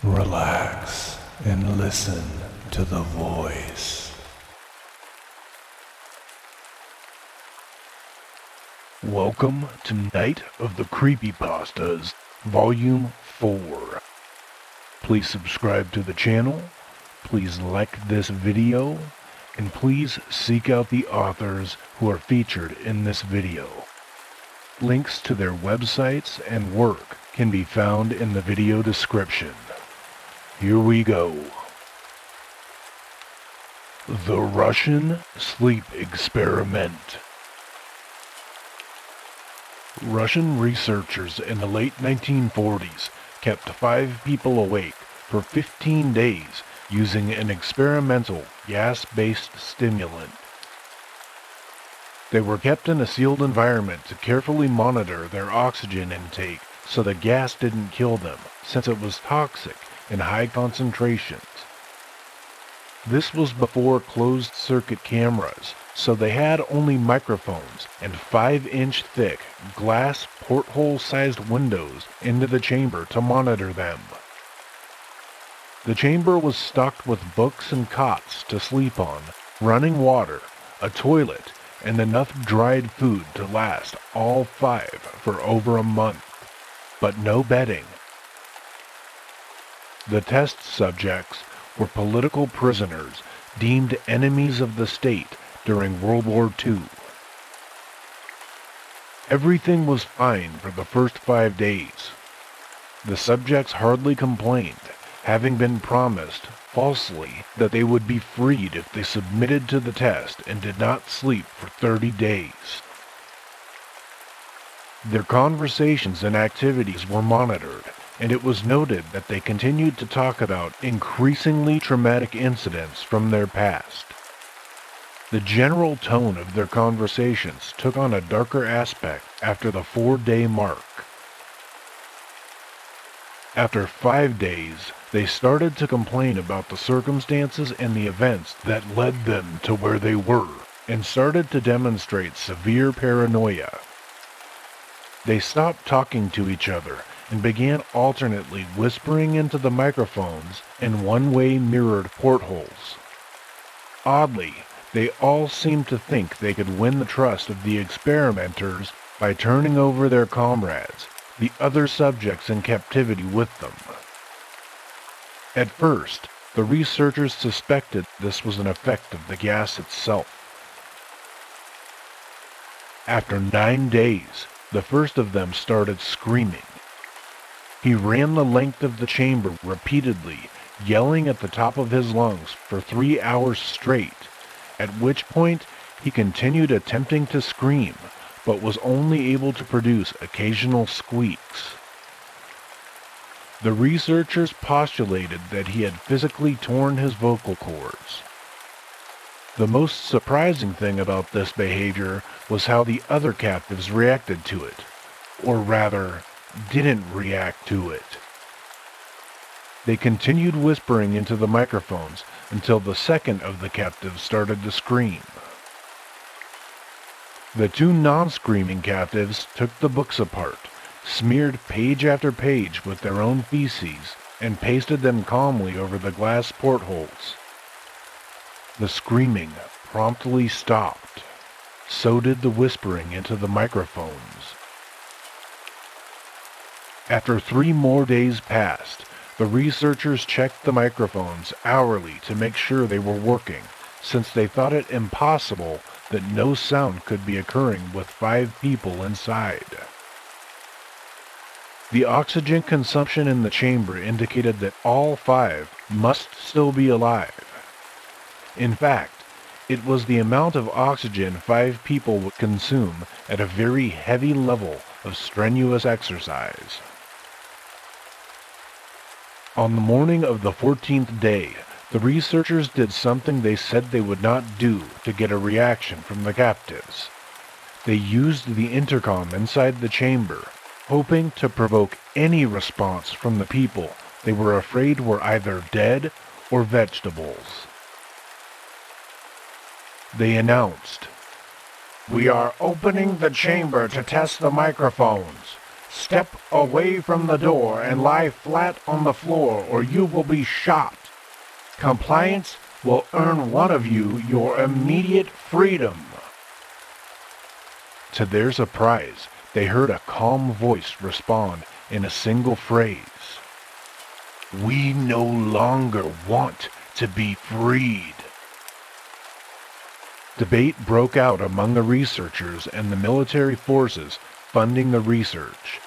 Relax and listen to the voice. Welcome to Night of the CreepyPastas, Volume 4. Please subscribe to the channel, please like this video, and please seek out the authors who are featured in this video. Links to their websites and work can be found in the video description. Here we go. The Russian Sleep Experiment. Russian researchers in the late 1940s kept 5 people awake for 15 days using an experimental gas-based stimulant. They were kept in a sealed environment to carefully monitor their oxygen intake so the gas didn't kill them, since it was toxic in high concentrations. This was before closed-circuit cameras, so they had only microphones and 5-inch thick glass porthole-sized windows into the chamber to monitor them. The chamber was stocked with books and cots to sleep on, running water, a toilet, and enough dried food to last all 5 for over a month, but no bedding. The test subjects were political prisoners deemed enemies of the state during World War II. Everything was fine for the first 5 days. The subjects hardly complained, having been promised, falsely, that they would be freed if they submitted to the test and did not sleep for 30 days. Their conversations and activities were monitored, and it was noted that they continued to talk about increasingly traumatic incidents from their past. The general tone of their conversations took on a darker aspect after the 4-day mark. After 5 days, they started to complain about the circumstances and the events that led them to where they were, and started to demonstrate severe paranoia. They stopped talking to each other and began alternately whispering into the microphones and one-way mirrored portholes. Oddly, they all seemed to think they could win the trust of the experimenters by turning over their comrades, the other subjects in captivity, with them. At first, the researchers suspected this was an effect of the gas itself. After 9 days, the first of them started screaming. He ran the length of the chamber repeatedly, yelling at the top of his lungs for 3 hours straight, at which point he continued attempting to scream, but was only able to produce occasional squeaks. The researchers postulated that he had physically torn his vocal cords. The most surprising thing about this behavior was how the other captives reacted to it, or rather, didn't react to it. They continued whispering into the microphones until the second of the captives started to scream. The 2 non-screaming captives took the books apart, smeared page after page with their own feces, and pasted them calmly over the glass portholes. The screaming promptly stopped. So did the whispering into the microphones. After 3 more days passed, the researchers checked the microphones hourly to make sure they were working, since they thought it impossible that no sound could be occurring with 5 people inside. The oxygen consumption in the chamber indicated that all 5 must still be alive. In fact, it was the amount of oxygen 5 people would consume at a very heavy level of strenuous exercise. On the morning of the 14th day, the researchers did something they said they would not do to get a reaction from the captives. They used the intercom inside the chamber, hoping to provoke any response from the people they were afraid were either dead or vegetables. They announced, "We are opening the chamber to test the microphones. Step away from the door and lie flat on the floor, or you will be shot. Compliance will earn one of you your immediate freedom." To their surprise, they heard a calm voice respond in a single phrase. "We no longer want to be freed." Debate broke out among the researchers and the military forces funding the research.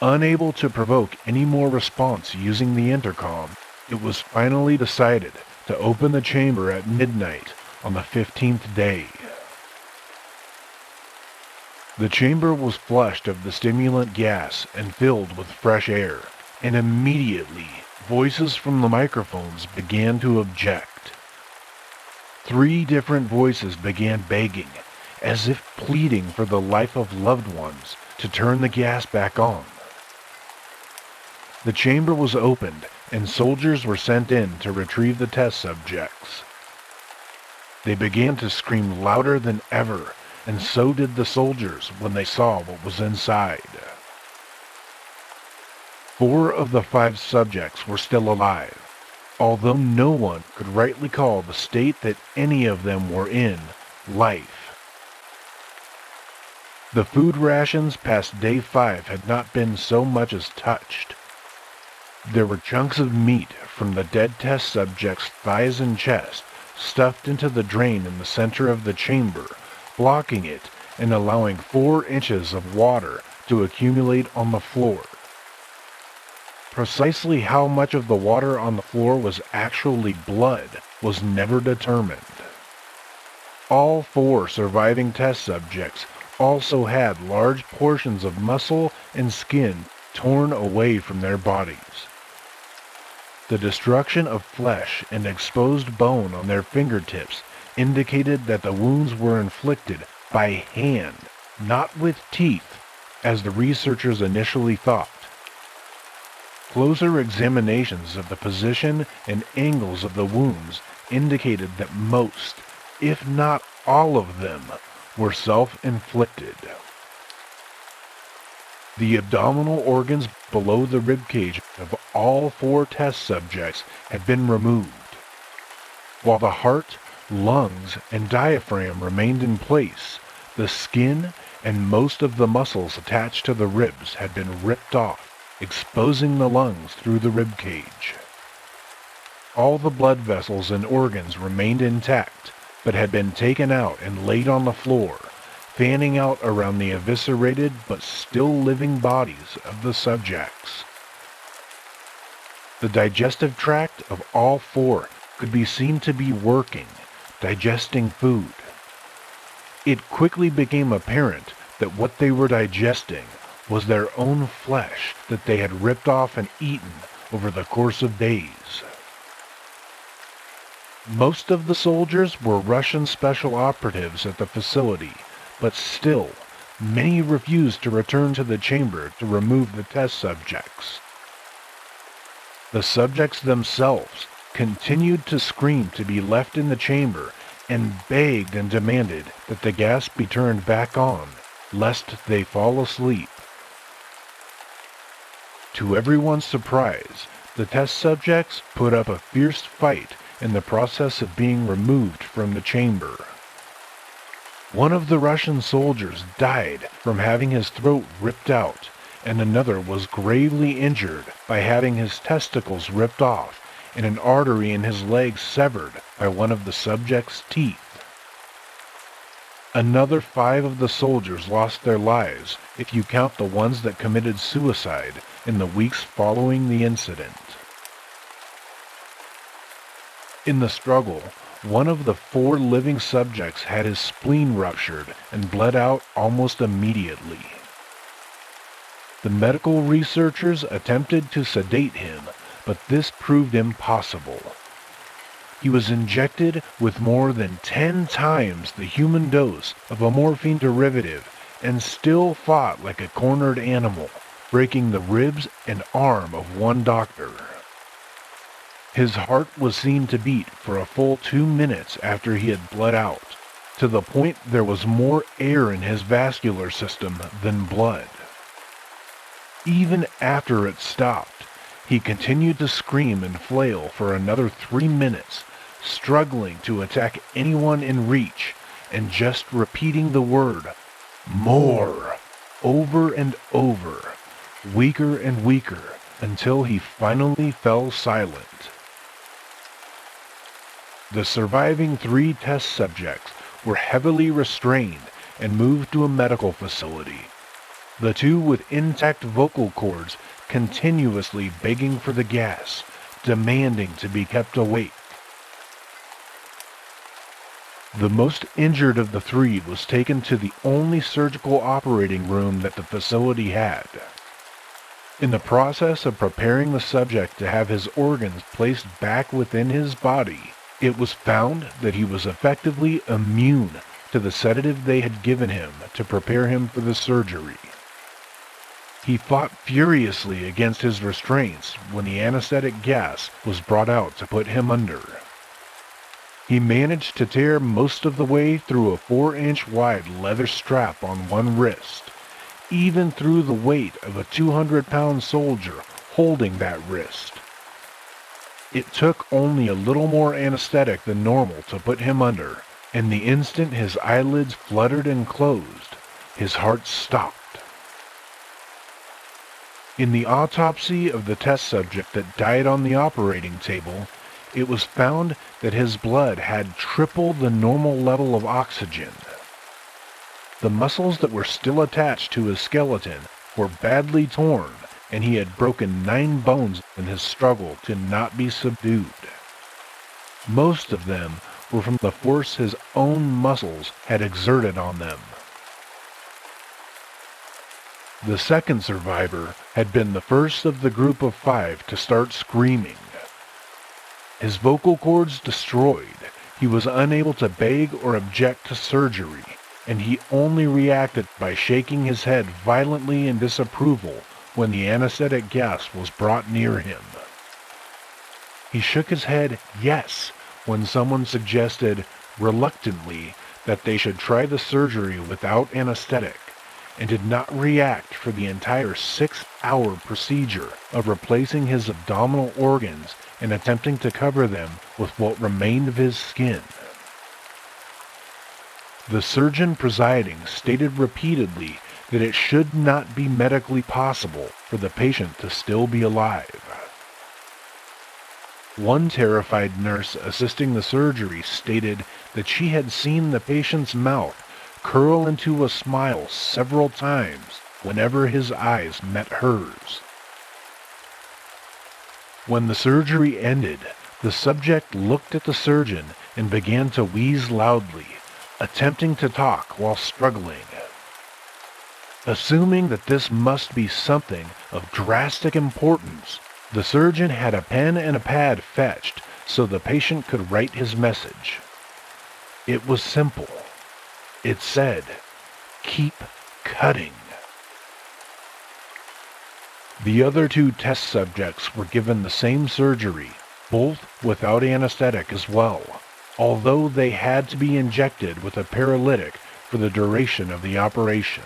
Unable to provoke any more response using the intercom, it was finally decided to open the chamber at midnight on the 15th day. The chamber was flushed of the stimulant gas and filled with fresh air, and immediately voices from the microphones began to object. 3 different voices began begging, as if pleading for the life of loved ones, to turn the gas back on. The chamber was opened, and soldiers were sent in to retrieve the test subjects. They began to scream louder than ever, and so did the soldiers when they saw what was inside. 4 of the 5 subjects were still alive, although no one could rightly call the state that any of them were in life. The food rations past day 5 had not been so much as touched. There were chunks of meat from the dead test subjects' thighs and chest stuffed into the drain in the center of the chamber, blocking it and allowing 4 inches of water to accumulate on the floor. Precisely how much of the water on the floor was actually blood was never determined. All 4 surviving test subjects also had large portions of muscle and skin torn away from their bodies. The destruction of flesh and exposed bone on their fingertips indicated that the wounds were inflicted by hand, not with teeth, as the researchers initially thought. Closer examinations of the position and angles of the wounds indicated that most, if not all of them, were self-inflicted. The abdominal organs below the ribcage of all 4 test subjects had been removed, while the heart, lungs, and diaphragm remained in place. The skin and most of the muscles attached to the ribs had been ripped off, exposing the lungs through the ribcage. All the blood vessels and organs remained intact, but had been taken out and laid on the floor, fanning out around the eviscerated but still living bodies of the subjects. The digestive tract of all 4 could be seen to be working, digesting food. It quickly became apparent that what they were digesting was their own flesh that they had ripped off and eaten over the course of days. Most of the soldiers were Russian special operatives at the facility, but still, many refused to return to the chamber to remove the test subjects. The subjects themselves continued to scream to be left in the chamber and begged and demanded that the gas be turned back on, lest they fall asleep. To everyone's surprise, the test subjects put up a fierce fight in the process of being removed from the chamber. One of the Russian soldiers died from having his throat ripped out, and another was gravely injured by having his testicles ripped off and an artery in his leg severed by one of the subject's teeth. Another 5 of the soldiers lost their lives, if you count the ones that committed suicide in the weeks following the incident. In the struggle, one of the 4 living subjects had his spleen ruptured and bled out almost immediately. The medical researchers attempted to sedate him, but this proved impossible. He was injected with more than 10 times the human dose of a morphine derivative and still fought like a cornered animal, breaking the ribs and arm of one doctor. His heart was seen to beat for a full 2 minutes after he had bled out, to the point there was more air in his vascular system than blood. Even after it stopped, he continued to scream and flail for another 3 minutes, struggling to attack anyone in reach, and just repeating the word, "More," over and over, weaker and weaker, until he finally fell silent. The surviving 3 test subjects were heavily restrained and moved to a medical facility. The 2 with intact vocal cords continuously begging for the gas, demanding to be kept awake. The most injured of the 3 was taken to the only surgical operating room that the facility had. In the process of preparing the subject to have his organs placed back within his body, it was found that he was effectively immune to the sedative they had given him to prepare him for the surgery. He fought furiously against his restraints when the anesthetic gas was brought out to put him under. He managed to tear most of the way through a 4-inch wide leather strap on one wrist, even through the weight of a 200-pound soldier holding that wrist. It took only a little more anesthetic than normal to put him under, and the instant his eyelids fluttered and closed, his heart stopped. In the autopsy of the test subject that died on the operating table, it was found that his blood had triple the normal level of oxygen. The muscles that were still attached to his skeleton were badly torn, and he had broken 9 bones in his struggle to not be subdued. Most of them were from the force his own muscles had exerted on them. The second survivor had been the first of the group of 5 to start screaming. His vocal cords destroyed, he was unable to beg or object to surgery, and he only reacted by shaking his head violently in disapproval when the anesthetic gas was brought near him. He shook his head yes when someone suggested, reluctantly, that they should try the surgery without anesthetic, and did not react for the entire 6-hour procedure of replacing his abdominal organs and attempting to cover them with what remained of his skin. The surgeon presiding stated repeatedly that it should not be medically possible for the patient to still be alive. One terrified nurse assisting the surgery stated that she had seen the patient's mouth curl into a smile several times whenever his eyes met hers. When the surgery ended, the subject looked at the surgeon and began to wheeze loudly, attempting to talk while struggling. Assuming that this must be something of drastic importance, the surgeon had a pen and a pad fetched so the patient could write his message. It was simple. It said, "Keep cutting." The other 2 test subjects were given the same surgery, both without anesthetic as well, although they had to be injected with a paralytic for the duration of the operation.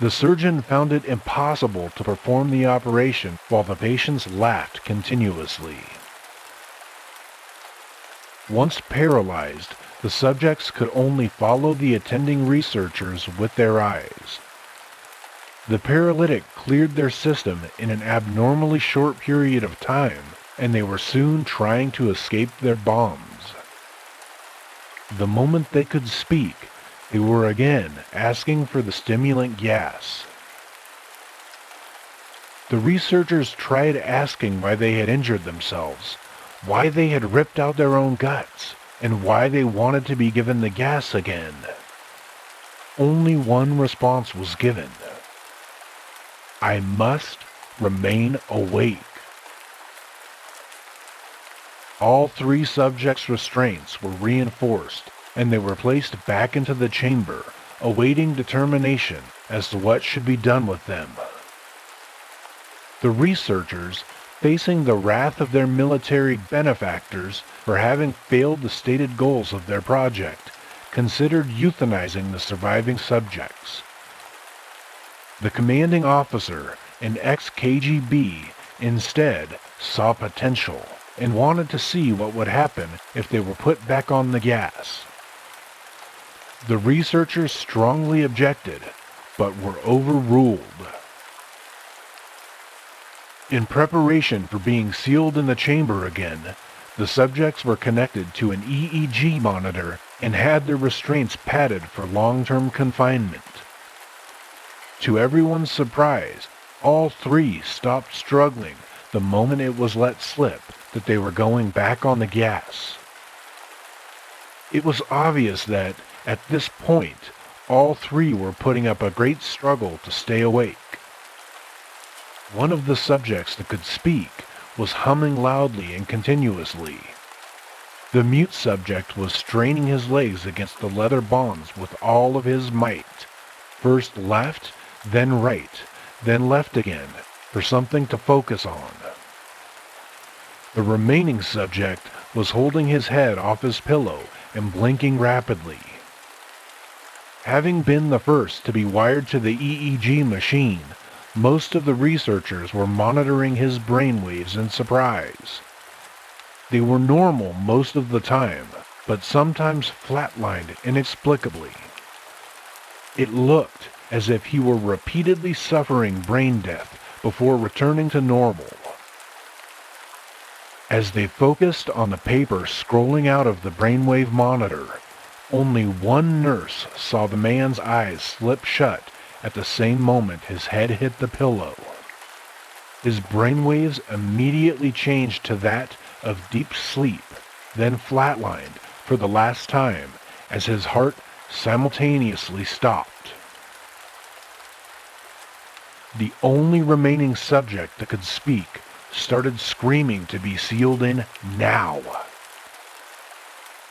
The surgeon found it impossible to perform the operation while the patients laughed continuously. Once paralyzed, the subjects could only follow the attending researchers with their eyes. The paralytic cleared their system in an abnormally short period of time, and they were soon trying to escape their bombs. The moment they could speak, they were again asking for the stimulant gas. The researchers tried asking why they had injured themselves, why they had ripped out their own guts, and why they wanted to be given the gas again. Only one response was given. "I must remain awake." All 3 subjects' restraints were reinforced, and they were placed back into the chamber, awaiting determination as to what should be done with them. The researchers, facing the wrath of their military benefactors for having failed the stated goals of their project, considered euthanizing the surviving subjects. The commanding officer, an ex-KGB, instead saw potential and wanted to see what would happen if they were put back on the gas. The researchers strongly objected, but were overruled. In preparation for being sealed in the chamber again, the subjects were connected to an EEG monitor and had their restraints padded for long-term confinement. To everyone's surprise, all three stopped struggling the moment it was let slip that they were going back on the gas. It was obvious that, at this point, all three were putting up a great struggle to stay awake. One of the subjects that could speak was humming loudly and continuously. The mute subject was straining his legs against the leather bonds with all of his might, first left, then right, then left again, for something to focus on. The remaining subject was holding his head off his pillow and blinking rapidly. Having been the first to be wired to the EEG machine, most of the researchers were monitoring his brainwaves in surprise. They were normal most of the time, but sometimes flatlined inexplicably. It looked as if he were repeatedly suffering brain death before returning to normal. As they focused on the paper scrolling out of the brainwave monitor, only one nurse saw the man's eyes slip shut at the same moment his head hit the pillow. His brainwaves immediately changed to that of deep sleep, then flatlined for the last time as his heart simultaneously stopped. The only remaining subject that could speak started screaming to be sealed in now.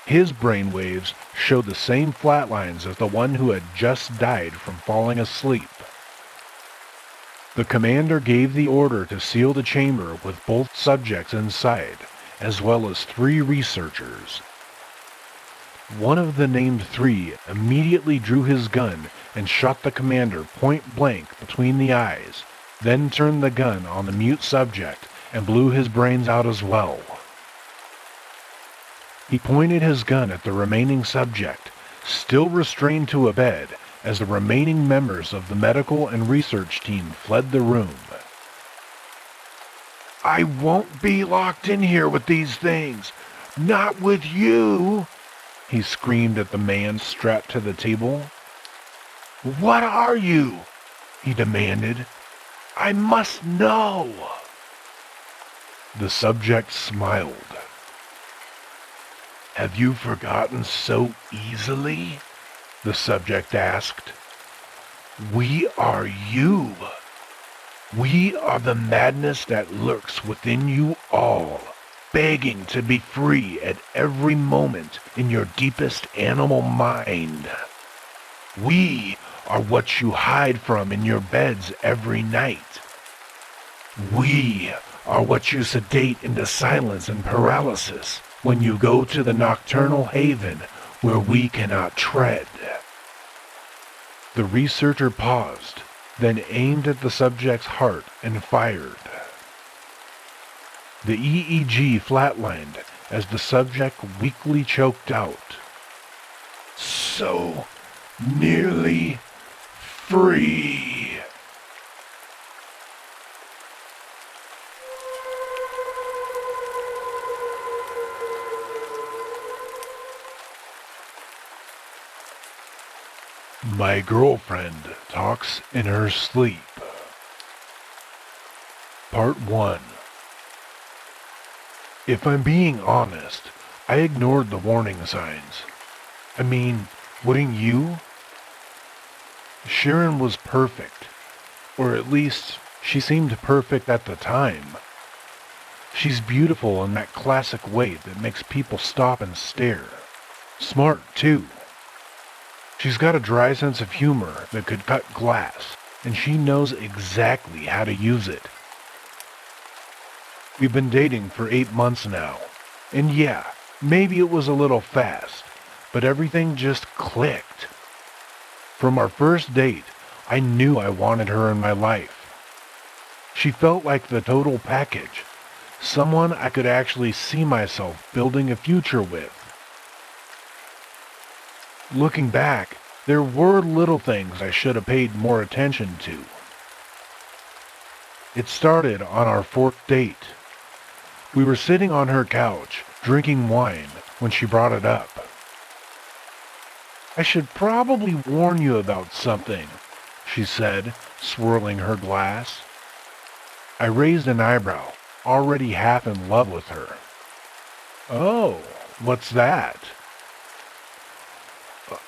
His brainwaves showed the same flatlines as the one who had just died from falling asleep. The commander gave the order to seal the chamber with both subjects inside, as well as 3 researchers. One of the named 3 immediately drew his gun and shot the commander point blank between the eyes, then turned the gun on the mute subject and blew his brains out as well. He pointed his gun at the remaining subject, still restrained to a bed, as the remaining members of the medical and research team fled the room. "I won't be locked in here with these things! Not with you!" he screamed at the man strapped to the table. "What are you?" he demanded. "I must know!" The subject smiled. "Have you forgotten so easily?" the subject asked. "We are you. We are the madness that lurks within you all, begging to be free at every moment in your deepest animal mind. We are what you hide from in your beds every night. We are what you sedate into silence and paralysis when you go to the nocturnal haven where we cannot tread." The researcher paused, then aimed at the subject's heart and fired. The EEG flatlined as the subject weakly choked out. "So nearly free." My girlfriend talks in her sleep. Part 1. If I'm being honest, I ignored the warning signs. I mean, wouldn't you? Sharon was perfect, or at least she seemed perfect at the time. She's beautiful in that classic way that makes people stop and stare. Smart, too. She's got a dry sense of humor that could cut glass, and she knows exactly how to use it. We've been dating for 8 months now, and yeah, maybe it was a little fast, but everything just clicked. From our first date, I knew I wanted her in my life. She felt like the total package, someone I could actually see myself building a future with. Looking back, there were little things I should have paid more attention to. It started on our fourth date. We were sitting on her couch, drinking wine, when she brought it up. "I should probably warn you about something," she said, swirling her glass. I raised an eyebrow, already half in love with her. "Oh, what's that?"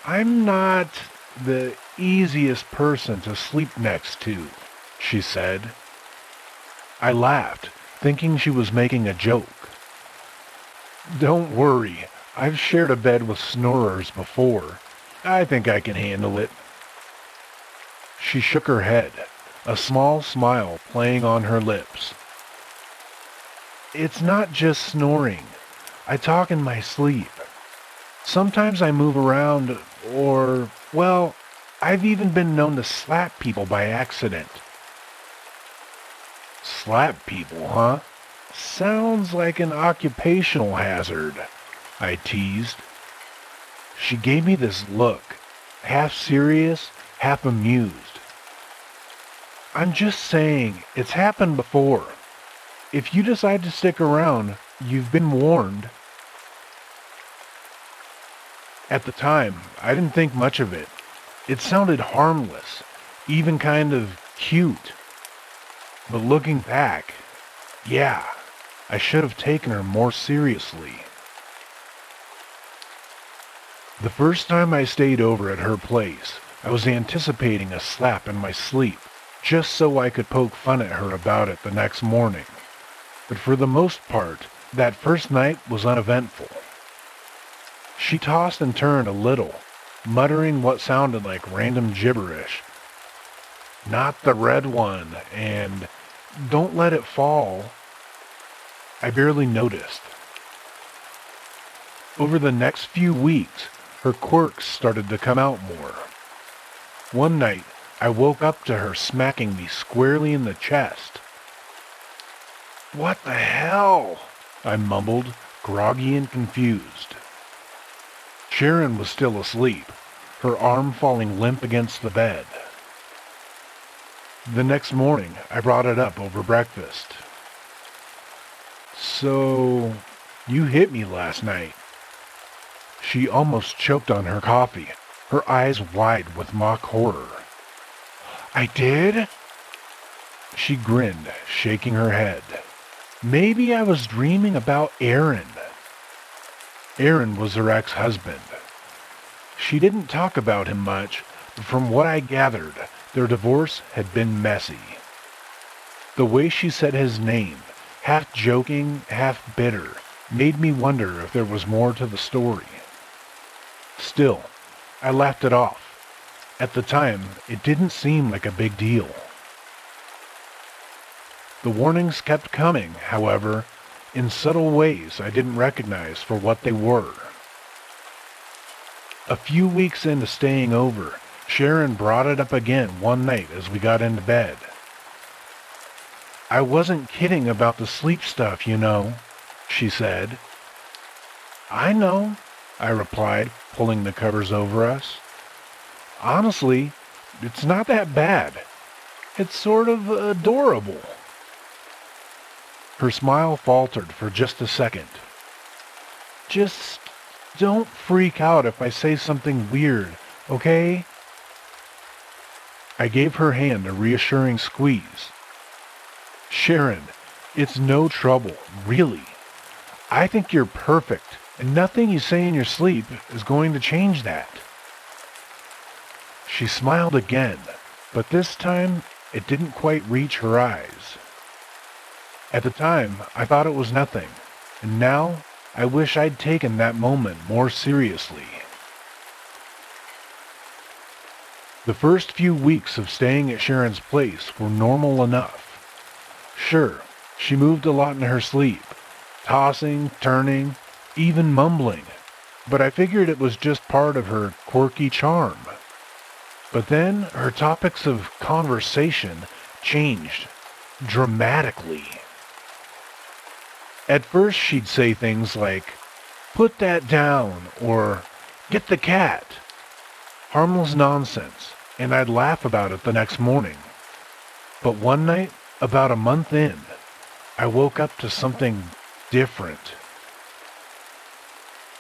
"I'm not the easiest person to sleep next to," she said. I laughed, thinking she was making a joke. "Don't worry, I've shared a bed with snorers before. I think I can handle it." She shook her head, a small smile playing on her lips. "It's not just snoring. I talk in my sleep. Sometimes I move around, or, well, I've even been known to slap people by accident." "Slap people, huh? Sounds like an occupational hazard," I teased. She gave me this look, half serious, half amused. "I'm just saying, it's happened before. If you decide to stick around, you've been warned." At the time, I didn't think much of it. It sounded harmless, even kind of cute. But looking back, yeah, I should have taken her more seriously. The first time I stayed over at her place, I was anticipating a slap in my sleep, just so I could poke fun at her about it the next morning. But for the most part, that first night was uneventful. She tossed and turned a little, muttering what sounded like random gibberish. "Not the red one," and "don't let it fall." I barely noticed. Over the next few weeks, her quirks started to come out more. One night, I woke up to her smacking me squarely in the chest. "What the hell?" I mumbled, groggy and confused. Sharon was still asleep, her arm falling limp against the bed. The next morning, I brought it up over breakfast. "So, you hit me last night." She almost choked on her coffee, her eyes wide with mock horror. "I did?" She grinned, shaking her head. "Maybe I was dreaming about Aaron." Aaron was her ex-husband. She didn't talk about him much, but from what I gathered, their divorce had been messy. The way she said his name, half joking, half bitter, made me wonder if there was more to the story. Still, I laughed it off. At the time, it didn't seem like a big deal. The warnings kept coming, however, in subtle ways I didn't recognize for what they were. A few weeks into staying over, Sharon brought it up again one night as we got into bed. "I wasn't kidding about the sleep stuff, you know," she said. "I know," I replied, pulling the covers over us. "Honestly, it's not that bad. It's sort of adorable." Her smile faltered for just a second. "Just don't freak out if I say something weird, okay?" I gave her hand a reassuring squeeze. "Sharon, it's no trouble, really. I think you're perfect, and nothing you say in your sleep is going to change that." She smiled again, but this time it didn't quite reach her eyes. At the time, I thought it was nothing, and now I wish I'd taken that moment more seriously. The first few weeks of staying at Sharon's place were normal enough. Sure, she moved a lot in her sleep, tossing, turning, even mumbling, but I figured it was just part of her quirky charm. But then her topics of conversation changed dramatically. At first she'd say things like, "Put that down," or "Get the cat." Harmless nonsense, and I'd laugh about it the next morning. But one night, about a month in, I woke up to something different.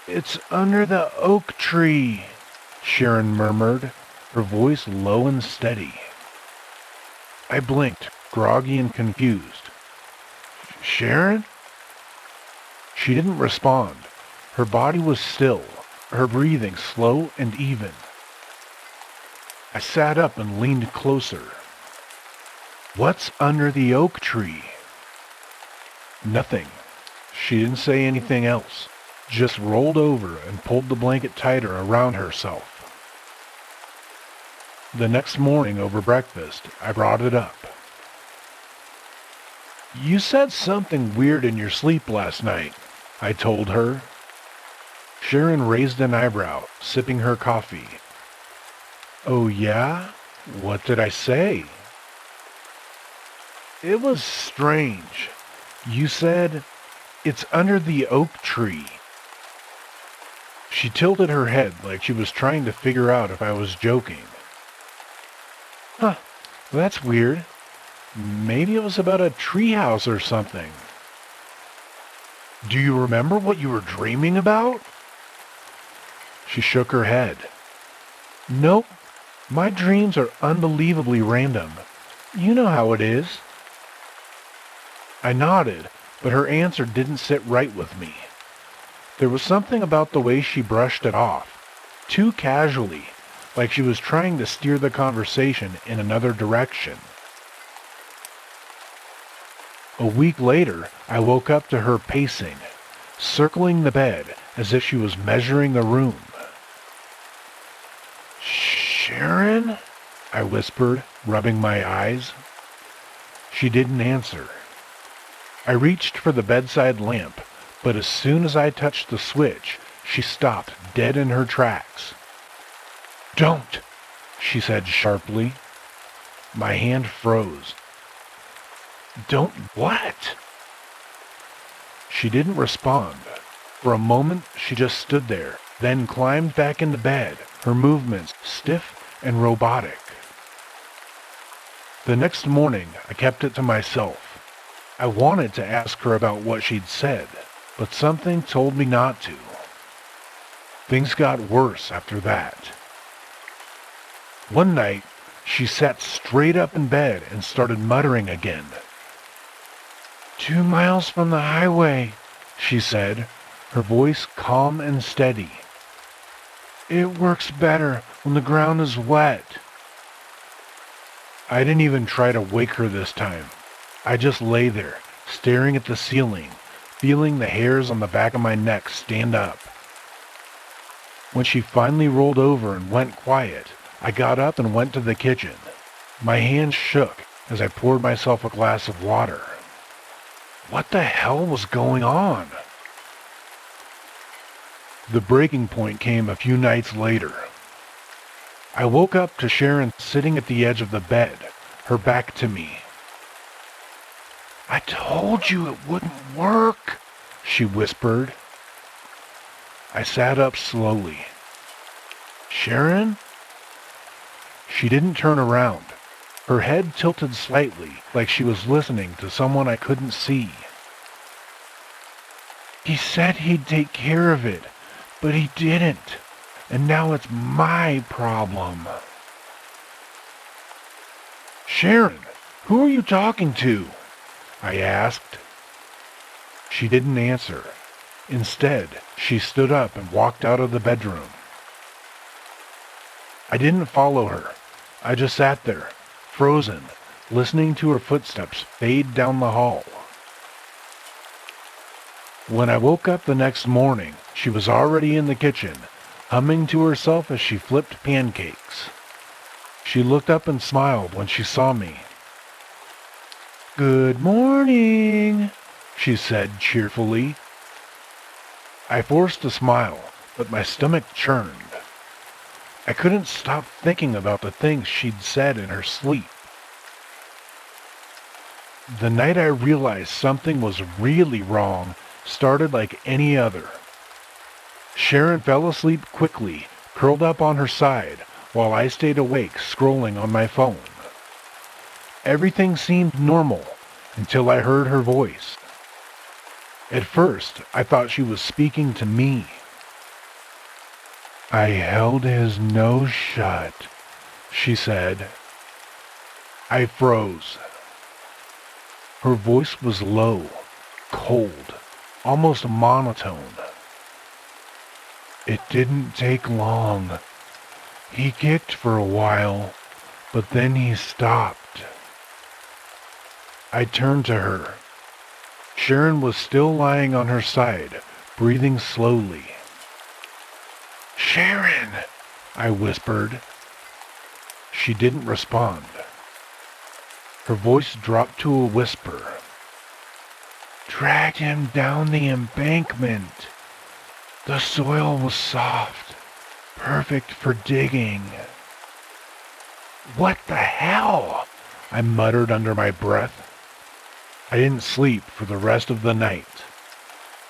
"It's under the oak tree," Sharon murmured, her voice low and steady. I blinked, groggy and confused. "Sharon?" She didn't respond. Her body was still, her breathing slow and even. I sat up and leaned closer. "What's under the oak tree?" Nothing. She didn't say anything else, just rolled over and pulled the blanket tighter around herself. The next morning over breakfast, I brought it up. "You said something weird in your sleep last night," I told her. Sharon raised an eyebrow, sipping her coffee. "Oh yeah? What did I say?" "It was strange. You said, 'It's under the oak tree.'" She tilted her head like she was trying to figure out if I was joking. "Huh, that's weird. Maybe it was about a treehouse or something." "Do you remember what you were dreaming about?" She shook her head. "Nope. My dreams are unbelievably random. You know how it is." I nodded, but her answer didn't sit right with me. There was something about the way she brushed it off, too casually, like she was trying to steer the conversation in another direction. A week later, I woke up to her pacing, circling the bed as if she was measuring the room. "Sharon?" I whispered, rubbing my eyes. She didn't answer. I reached for the bedside lamp, but as soon as I touched the switch, she stopped dead in her tracks. "Don't," she said sharply. My hand froze. "Don't what?" She didn't respond. For a moment, she just stood there, then climbed back into bed, her movements stiff and robotic. The next morning, I kept it to myself. I wanted to ask her about what she'd said, but something told me not to. Things got worse after that. One night, she sat straight up in bed and started muttering again. "2 miles from the highway," she said, her voice calm and steady. "It works better when the ground is wet." I didn't even try to wake her this time. I just lay there, staring at the ceiling, feeling the hairs on the back of my neck stand up. When she finally rolled over and went quiet, I got up and went to the kitchen. My hands shook as I poured myself a glass of water. What the hell was going on? The breaking point came a few nights later. I woke up to Sharon sitting at the edge of the bed, her back to me. "I told you it wouldn't work," she whispered. I sat up slowly. "Sharon?" She didn't turn around. Her head tilted slightly, like she was listening to someone I couldn't see. "He said he'd take care of it, but he didn't. And now it's my problem." "Sharon, who are you talking to?" I asked. She didn't answer. Instead, she stood up and walked out of the bedroom. I didn't follow her. I just sat there, frozen, listening to her footsteps fade down the hall. When I woke up the next morning, she was already in the kitchen, humming to herself as she flipped pancakes. She looked up and smiled when she saw me. "Good morning," she said cheerfully. I forced a smile, but my stomach churned. I couldn't stop thinking about the things she'd said in her sleep. The night I realized something was really wrong started like any other. Sharon fell asleep quickly, curled up on her side, while I stayed awake scrolling on my phone. Everything seemed normal until I heard her voice. At first, I thought she was speaking to me. "I held his nose shut," she said. I froze. Her voice was low, cold, almost monotone. "It didn't take long. He kicked for a while, but then he stopped." I turned to her. Sharon was still lying on her side, breathing slowly. "Sharon!" I whispered. She didn't respond. Her voice dropped to a whisper. "Dragged him down the embankment. The soil was soft, perfect for digging." "What the hell?" I muttered under my breath. I didn't sleep for the rest of the night.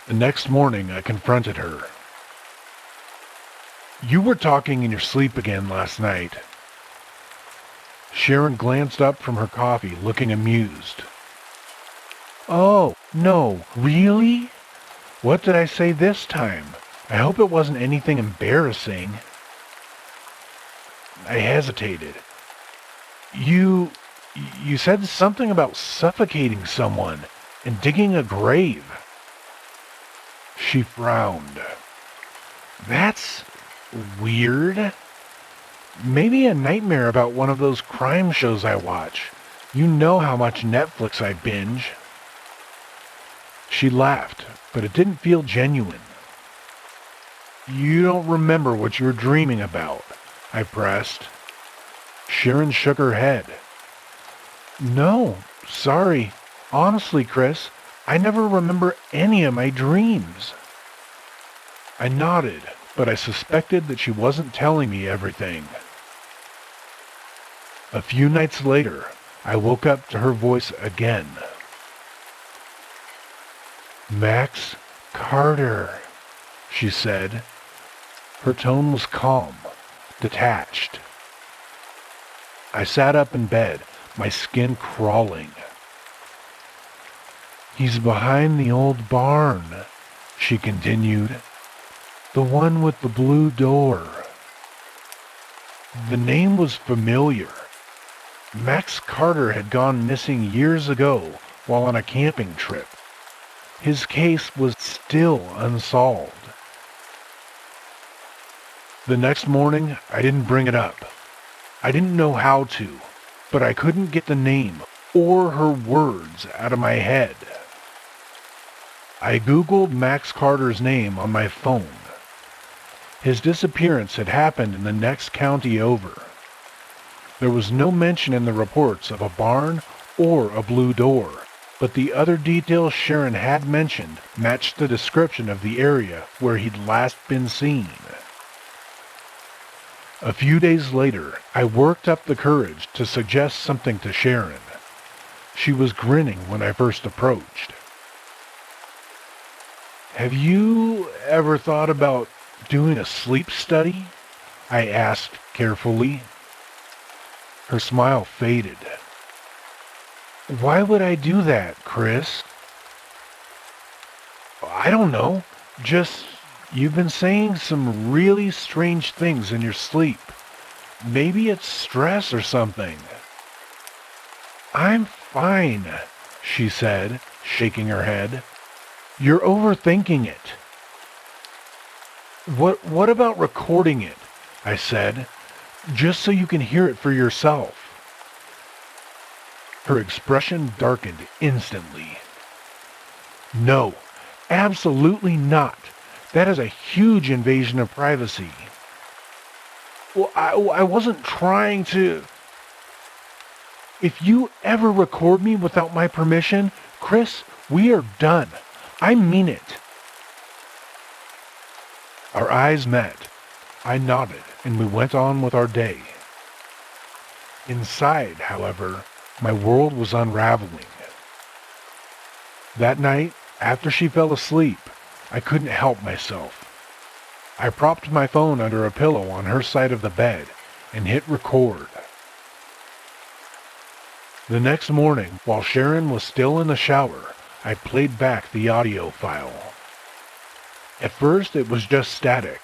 The next morning, I confronted her. "You were talking in your sleep again last night." Sharon glanced up from her coffee, looking amused. "Oh, no, really? What did I say this time? I hope it wasn't anything embarrassing." I hesitated. You said something about suffocating someone and digging a grave." She frowned. "That's weird. Maybe a nightmare about one of those crime shows I watch. You know how much Netflix I binge." She laughed, but it didn't feel genuine. "You don't remember what you were dreaming about?" I pressed. Sharon shook her head. "No, sorry. Honestly, Chris, I never remember any of my dreams." I nodded, but I suspected that she wasn't telling me everything. A few nights later, I woke up to her voice again. "Max Carter," she said. Her tone was calm, detached. I sat up in bed, my skin crawling. "He's behind the old barn," she continued. "The one with the blue door." The name was familiar. Max Carter had gone missing years ago while on a camping trip. His case was still unsolved. The next morning, I didn't bring it up. I didn't know how to, but I couldn't get the name or her words out of my head. I Googled Max Carter's name on my phone. His disappearance had happened in the next county over. There was no mention in the reports of a barn or a blue door, but the other details Sharon had mentioned matched the description of the area where he'd last been seen. A few days later, I worked up the courage to suggest something to Sharon. She was grinning when I first approached. "Have you ever thought about doing a sleep study?" I asked carefully. Her smile faded. "Why would I do that, Chris?" "I don't know. Just, you've been saying some really strange things in your sleep. Maybe it's stress or something." "I'm fine," she said, shaking her head. "You're overthinking it." What about recording it?" I said, "just so you can hear it for yourself." Her expression darkened instantly. "No, absolutely not. That is a huge invasion of privacy." "Well, I wasn't trying to..." "If you ever record me without my permission, Chris, we are done. I mean it." Our eyes met. I nodded, and we went on with our day. Inside, however, my world was unraveling. That night, after she fell asleep, I couldn't help myself. I propped my phone under a pillow on her side of the bed and hit record. The next morning, while Sharon was still in the shower, I played back the audio file. At first, it was just static,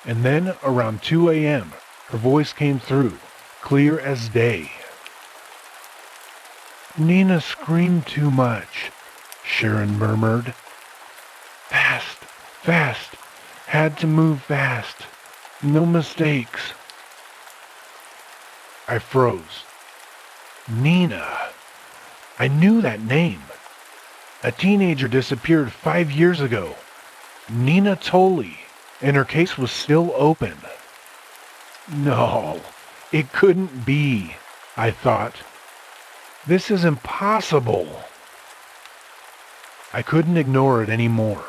and then around 2 a.m., her voice came through, clear as day. "Nina screamed too much," Sharon murmured. "Fast, fast, had to move fast. No mistakes." I froze. Nina. I knew that name. A teenager disappeared 5 years ago. Nina Tolley, and her case was still open. No, it couldn't be, I thought. This is impossible. I couldn't ignore it anymore.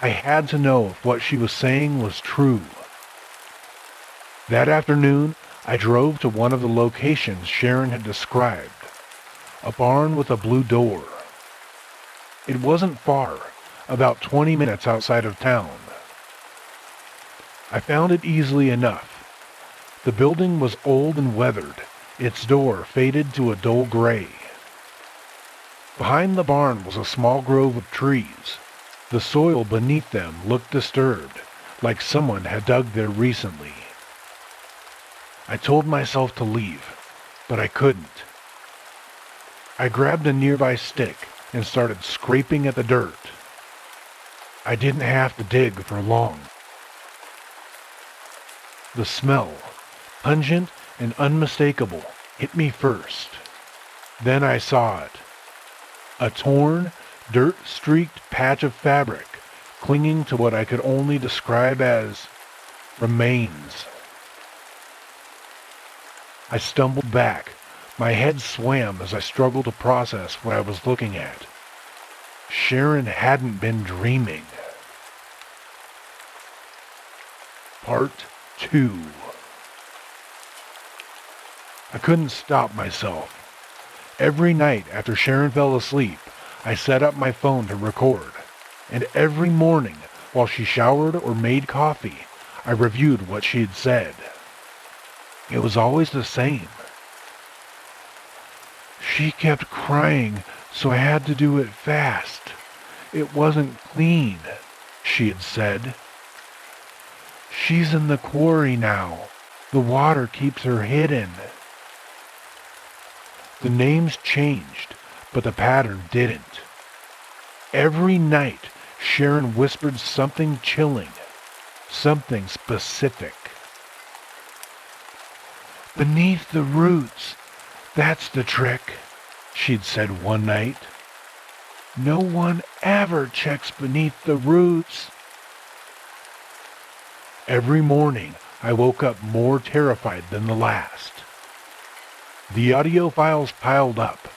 I had to know if what she was saying was true. That afternoon, I drove to one of the locations Sharon had described, a barn with a blue door. It wasn't far, about 20 minutes outside of town. I found it easily enough. The building was old and weathered, its door faded to a dull gray. Behind the barn was a small grove of trees. The soil beneath them looked disturbed, like someone had dug there recently. I told myself to leave, but I couldn't. I grabbed a nearby stick and started scraping at the dirt. I didn't have to dig for long. The smell, pungent and unmistakable, hit me first. Then I saw it. A torn, dirt-streaked patch of fabric clinging to what I could only describe as remains. I stumbled back. My head swam as I struggled to process what I was looking at. Sharon hadn't been dreaming. Part 2. I couldn't stop myself. Every night after Sharon fell asleep, I set up my phone to record. And every morning, while she showered or made coffee, I reviewed what she had said. It was always the same. "She kept crying, so I had to do it fast. It wasn't clean," she had said. "She's in the quarry now. The water keeps her hidden." The names changed, but the pattern didn't. Every night, Sharon whispered something chilling, something specific. "Beneath the roots, that's the trick," she'd said one night. "No one ever checks beneath the roots." Every morning, I woke up more terrified than the last. The audio files piled up,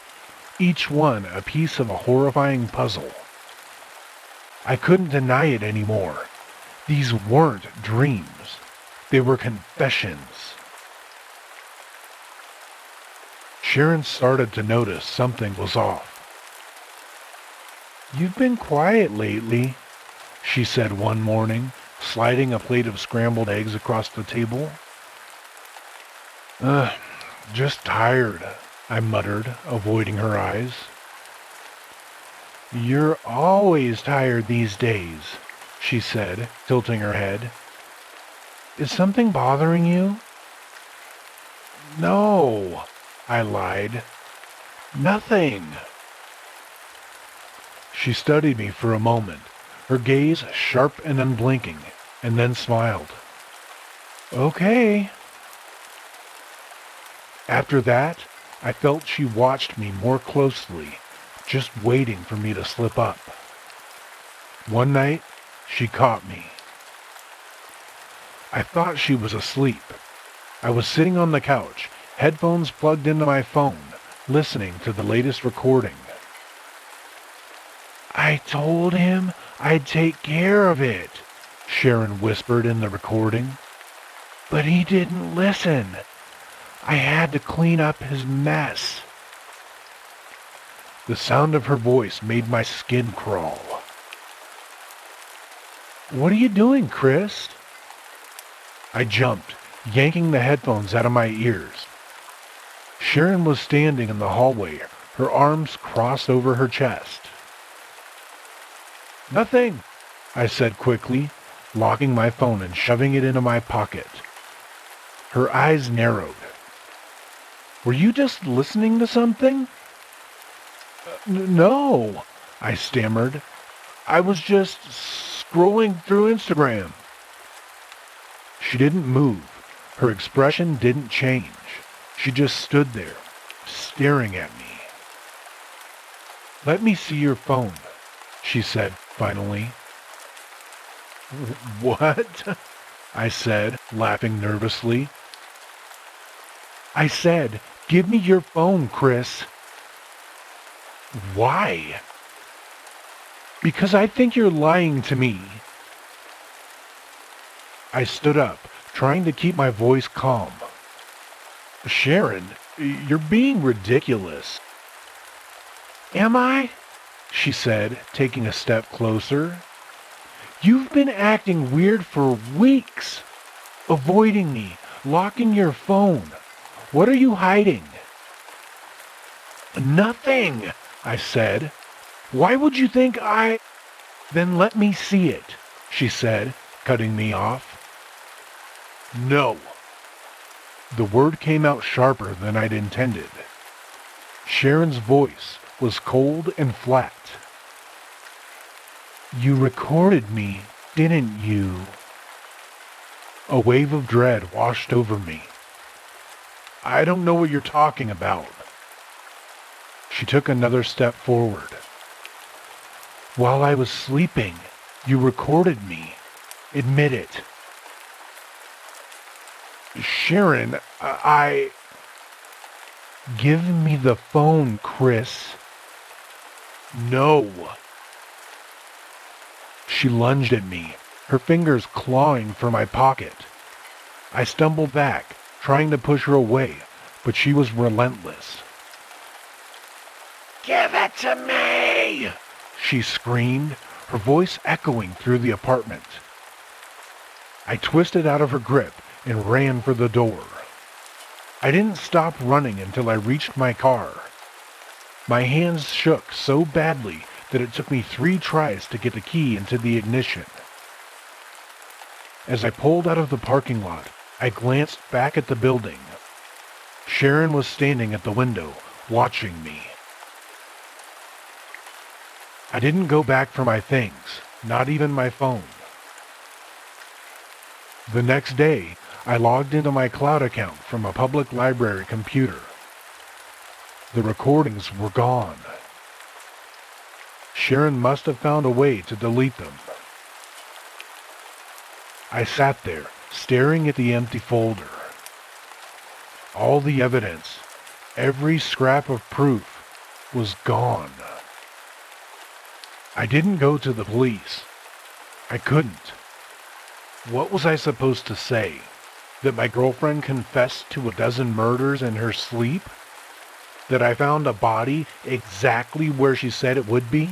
each one a piece of a horrifying puzzle. I couldn't deny it anymore. These weren't dreams. They were confessions. Sharon started to notice something was off. "You've been quiet lately," she said one morning, sliding a plate of scrambled eggs across the table. Just tired," I muttered, avoiding her eyes. "You're always tired these days," she said, tilting her head. "Is something bothering you?" "No," I lied. "Nothing." She studied me for a moment, her gaze sharp and unblinking, and then smiled. "Okay." After that, I felt she watched me more closely, just waiting for me to slip up. One night, she caught me. I thought she was asleep. I was sitting on the couch, headphones plugged into my phone, listening to the latest recording. "I told him I'd take care of it," Sharon whispered in the recording. But he didn't listen. I had to clean up his mess. The sound of her voice made my skin crawl. What are you doing, Chris? I jumped, yanking the headphones out of my ears. Sharon was standing in the hallway, her arms crossed over her chest. Nothing, I said quickly, locking my phone and shoving it into my pocket. Her eyes narrowed. Were you just listening to something? No, I stammered. I was just scrolling through Instagram. She didn't move. Her expression didn't change. She just stood there, staring at me. Let me see your phone, she said finally. What? I said, laughing nervously. I said, give me your phone, Chris. Why? Because I think you're lying to me. I stood up, trying to keep my voice calm. Sharon, you're being ridiculous. Am I? She said, taking a step closer. You've been acting weird for weeks. Avoiding me, locking your phone. What are you hiding? Nothing, I said. Why would you think I... Then let me see it, she said, cutting me off. No. The word came out sharper than I'd intended. Sharon's voice was cold and flat. You recorded me, didn't you? A wave of dread washed over me. I don't know what you're talking about. She took another step forward. While I was sleeping, you recorded me. Admit it. Sharon, I... Give me the phone, Chris. No. She lunged at me, her fingers clawing for my pocket. I stumbled back, trying to push her away, but she was relentless. Give it to me! She screamed, her voice echoing through the apartment. I twisted out of her grip and ran for the door. I didn't stop running until I reached my car. My hands shook so badly that it took me 3 tries to get the key into the ignition. As I pulled out of the parking lot, I glanced back at the building. Sharon was standing at the window, watching me. I didn't go back for my things, not even my phone. The next day, I logged into my cloud account from a public library computer. The recordings were gone. Sharon must have found a way to delete them. I sat there, staring at the empty folder. All the evidence, every scrap of proof, was gone. I didn't go to the police. I couldn't. What was I supposed to say? That my girlfriend confessed to a dozen murders in her sleep? That I found a body exactly where she said it would be?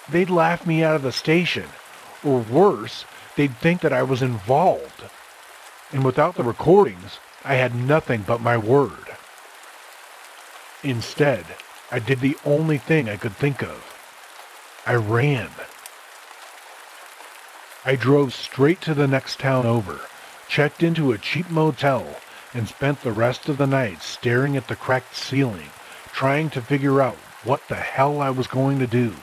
They'd laugh me out of the station, or worse, they'd think that I was involved. And without the recordings, I had nothing but my word. Instead, I did the only thing I could think of. I ran. I drove straight to the next town over, checked into a cheap motel, and spent the rest of the night staring at the cracked ceiling, trying to figure out what the hell I was going to do.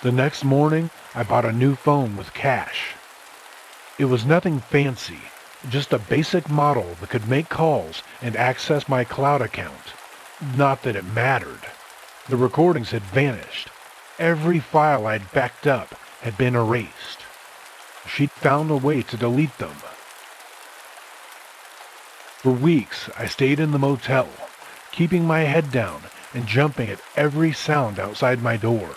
The next morning, I bought a new phone with cash. It was nothing fancy, just a basic model that could make calls and access my cloud account. Not that it mattered. The recordings had vanished. Every file I'd backed up had been erased. She'd found a way to delete them. For weeks, I stayed in the motel, keeping my head down and jumping at every sound outside my door.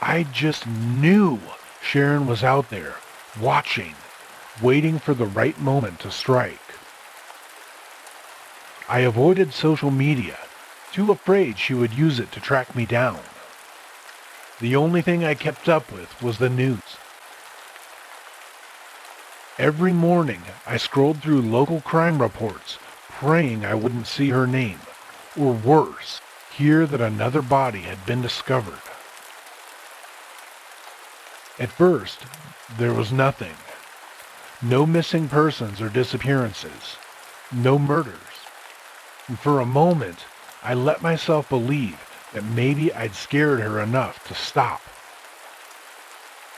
I just knew Sharon was out there, watching, waiting for the right moment to strike. I avoided social media, too afraid she would use it to track me down. The only thing I kept up with was the news. Every morning, I scrolled through local crime reports, praying I wouldn't see her name, or worse, hear that another body had been discovered. At first, there was nothing. No missing persons or disappearances. No murders. And for a moment, I let myself believe that maybe I'd scared her enough to stop.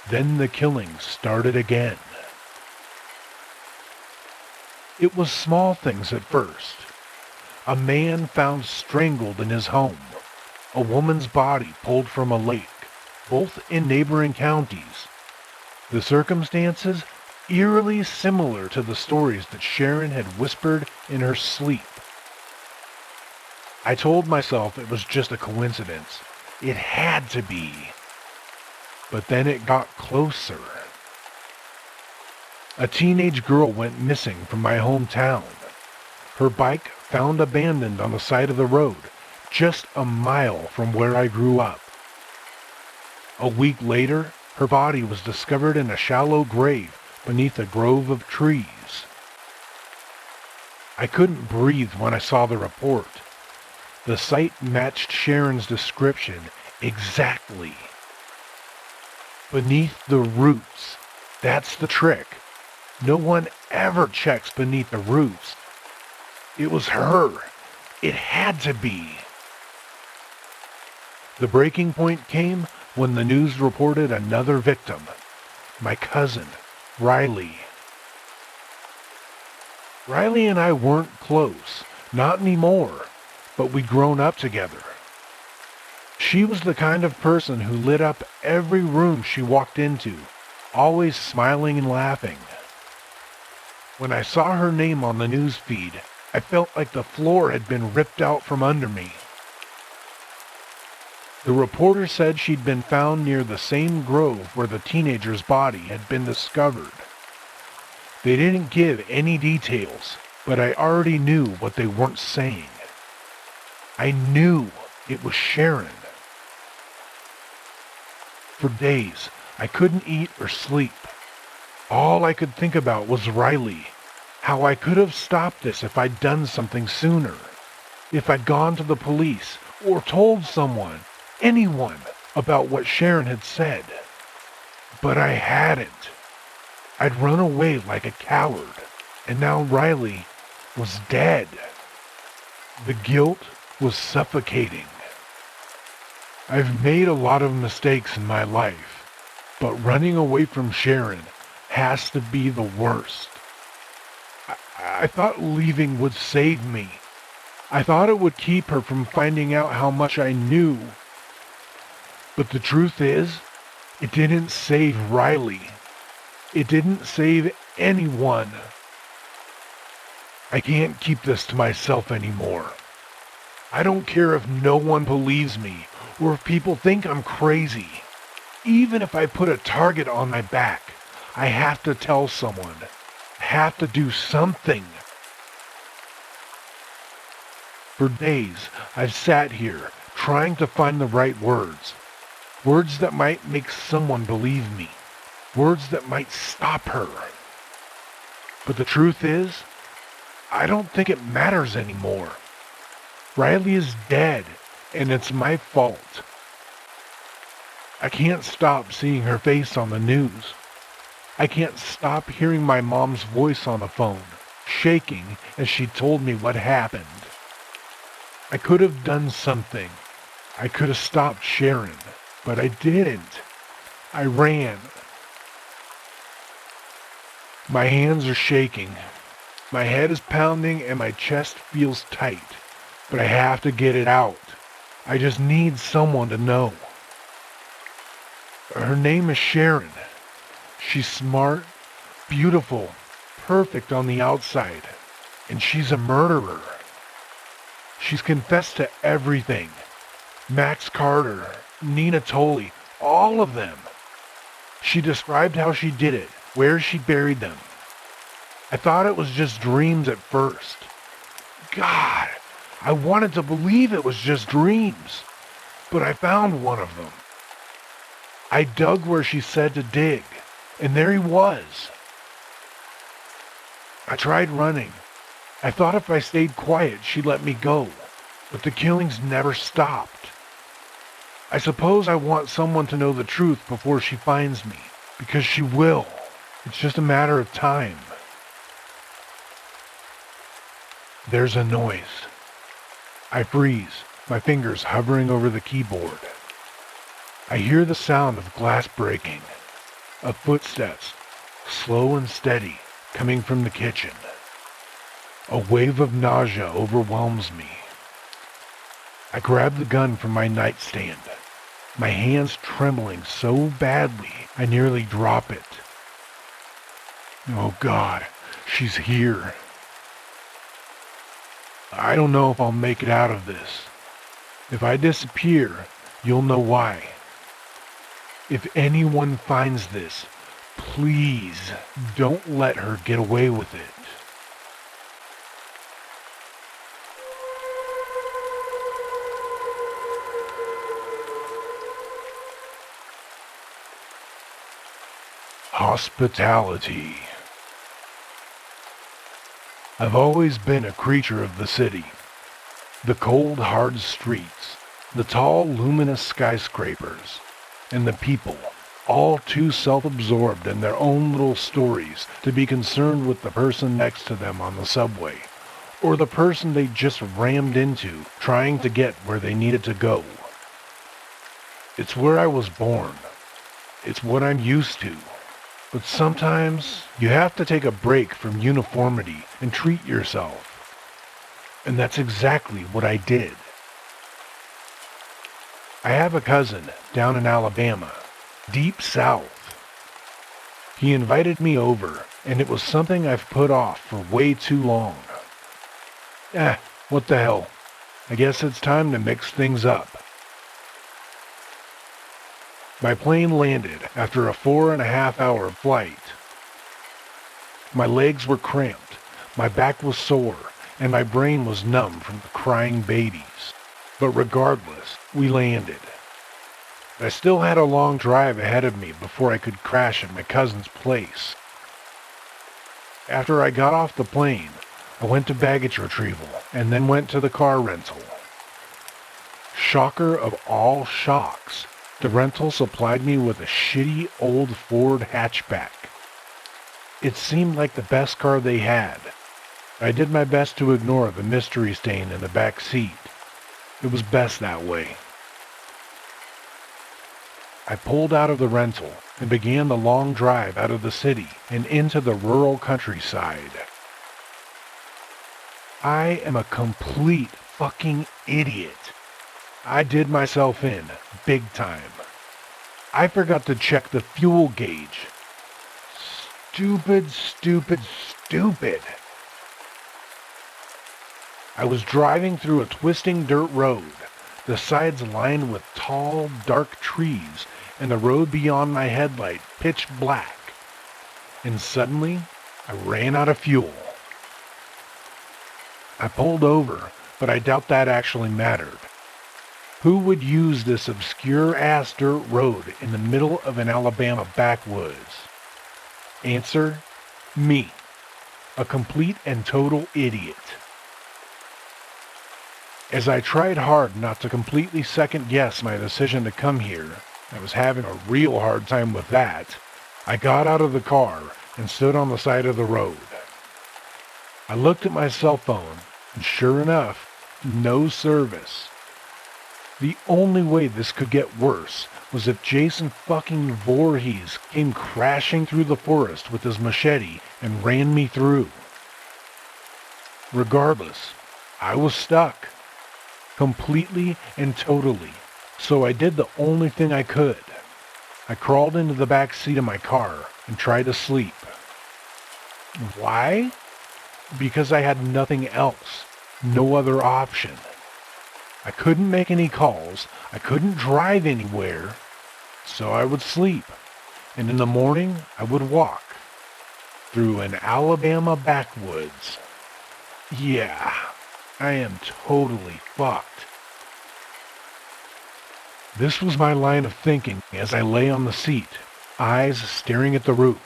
Then the killings started again. It was small things at first. A man found strangled in his home. A woman's body pulled from a lake, both in neighboring counties. The circumstances eerily similar to the stories that Sharon had whispered in her sleep. I told myself it was just a coincidence. It had to be. But then it got closer. A teenage girl went missing from my hometown. Her bike found abandoned on the side of the road, just a mile from where I grew up. A week later, her body was discovered in a shallow grave beneath a grove of trees. I couldn't breathe when I saw the report. The site matched Sharon's description exactly. Beneath the roots. That's the trick. No one ever checks beneath the roots. It was her. It had to be. The breaking point came when the news reported another victim. My cousin, Riley. Riley and I weren't close, not anymore, but we'd grown up together. She was the kind of person who lit up every room she walked into, always smiling and laughing. When I saw her name on the news feed, I felt like the floor had been ripped out from under me. The reporter said she'd been found near the same grove where the teenager's body had been discovered. They didn't give any details, but I already knew what they weren't saying. I knew it was Sharon. For days, I couldn't eat or sleep. All I could think about was Riley, how I could have stopped this if I'd done something sooner, if I'd gone to the police or told someone, anyone, about what Sharon had said. But I hadn't. I'd run away like a coward, and now Riley was dead. The guilt was suffocating. I've made a lot of mistakes in my life, but running away from Sharon has to be the worst. I thought leaving would save me. I thought it would keep her from finding out how much I knew. But the truth is, it didn't save Riley. It didn't save anyone. I can't keep this to myself anymore. I don't care if no one believes me or if people think I'm crazy. Even if I put a target on my back, I have to tell someone. I have to do something. For days, I've sat here trying to find the right words. Words that might make someone believe me. Words that might stop her. But the truth is, I don't think it matters anymore. Riley is dead, and it's my fault. I can't stop seeing her face on the news. I can't stop hearing my mom's voice on the phone, shaking as she told me what happened. I could have done something. I could have stopped Sharon, but I didn't. I ran. My hands are shaking. My head is pounding and my chest feels tight, but I have to get it out. I just need someone to know. Her name is Sharon. She's smart, beautiful, perfect on the outside, and she's a murderer. She's confessed to everything. Max Carter, Nina Tolley, all of them. She described how she did it, where she buried them. I thought it was just dreams at first. God, I wanted to believe it was just dreams, but I found one of them. I dug where she said to dig, and there he was. I tried running. I thought if I stayed quiet, she'd let me go, but the killings never stopped. I suppose I want someone to know the truth before she finds me, because she will. It's just a matter of time. There's a noise. I freeze, my fingers hovering over the keyboard. I hear the sound of glass breaking, of footsteps, slow and steady, coming from the kitchen. A wave of nausea overwhelms me. I grab the gun from my nightstand, my hands trembling so badly I nearly drop it. Oh God, she's here. I don't know if I'll make it out of this. If I disappear, you'll know why. If anyone finds this, please don't let her get away with it. Hospitality. I've always been a creature of the city. The cold, hard streets, the tall, luminous skyscrapers, and the people, all too self-absorbed in their own little stories to be concerned with the person next to them on the subway, or the person they just rammed into trying to get where they needed to go. It's where I was born. It's what I'm used to. But sometimes you have to take a break from uniformity and treat yourself. And that's exactly what I did. I have a cousin down in Alabama, deep south. He invited me over, and it was something I've put off for way too long. What the hell? I guess it's time to mix things up. My plane landed after a 4.5-hour flight. My legs were cramped, my back was sore, and my brain was numb from the crying babies. But regardless, we landed. I still had a long drive ahead of me before I could crash at my cousin's place. After I got off the plane, I went to baggage retrieval and then went to the car rental. Shocker of all shocks, the rental supplied me with a shitty old Ford hatchback. It seemed like the best car they had. I did my best to ignore the mystery stain in the back seat. It was best that way. I pulled out of the rental and began the long drive out of the city and into the rural countryside. I am a complete fucking idiot. I did myself in, big time. I forgot to check the fuel gauge. Stupid, stupid, stupid. I was driving through a twisting dirt road, the sides lined with tall, dark trees, and the road beyond my headlight pitch black. And suddenly, I ran out of fuel. I pulled over, but I doubt that actually mattered. Who would use this obscure-ass dirt road in the middle of an Alabama backwoods? Answer, me. A complete and total idiot. As I tried hard not to completely second-guess my decision to come here, I was having a real hard time with that, I got out of the car and stood on the side of the road. I looked at my cell phone, and sure enough, no service. The only way this could get worse was if Jason fucking Voorhees came crashing through the forest with his machete and ran me through. Regardless, I was stuck. Completely and totally. So I did the only thing I could. I crawled into the back seat of my car and tried to sleep. Why? Because I had nothing else. No other option. I couldn't make any calls, I couldn't drive anywhere, so I would sleep, and in the morning I would walk, through an Alabama backwoods. Yeah, I am totally fucked. This was my line of thinking as I lay on the seat, eyes staring at the roof.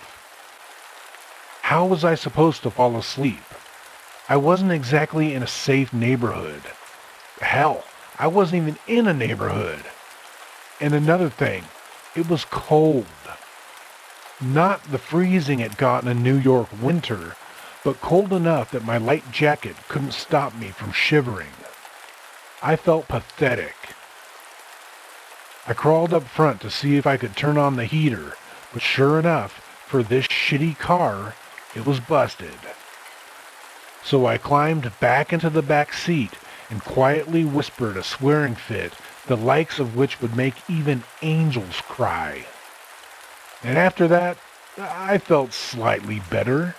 How was I supposed to fall asleep? I wasn't exactly in a safe neighborhood. Hell, I wasn't even in a neighborhood. And another thing, it was cold. Not the freezing it got in a New York winter, but cold enough that my light jacket couldn't stop me from shivering. I felt pathetic. I crawled up front to see if I could turn on the heater, but sure enough, for this shitty car, it was busted. So I climbed back into the back seat and quietly whispered a swearing fit, the likes of which would make even angels cry. And after that, I felt slightly better,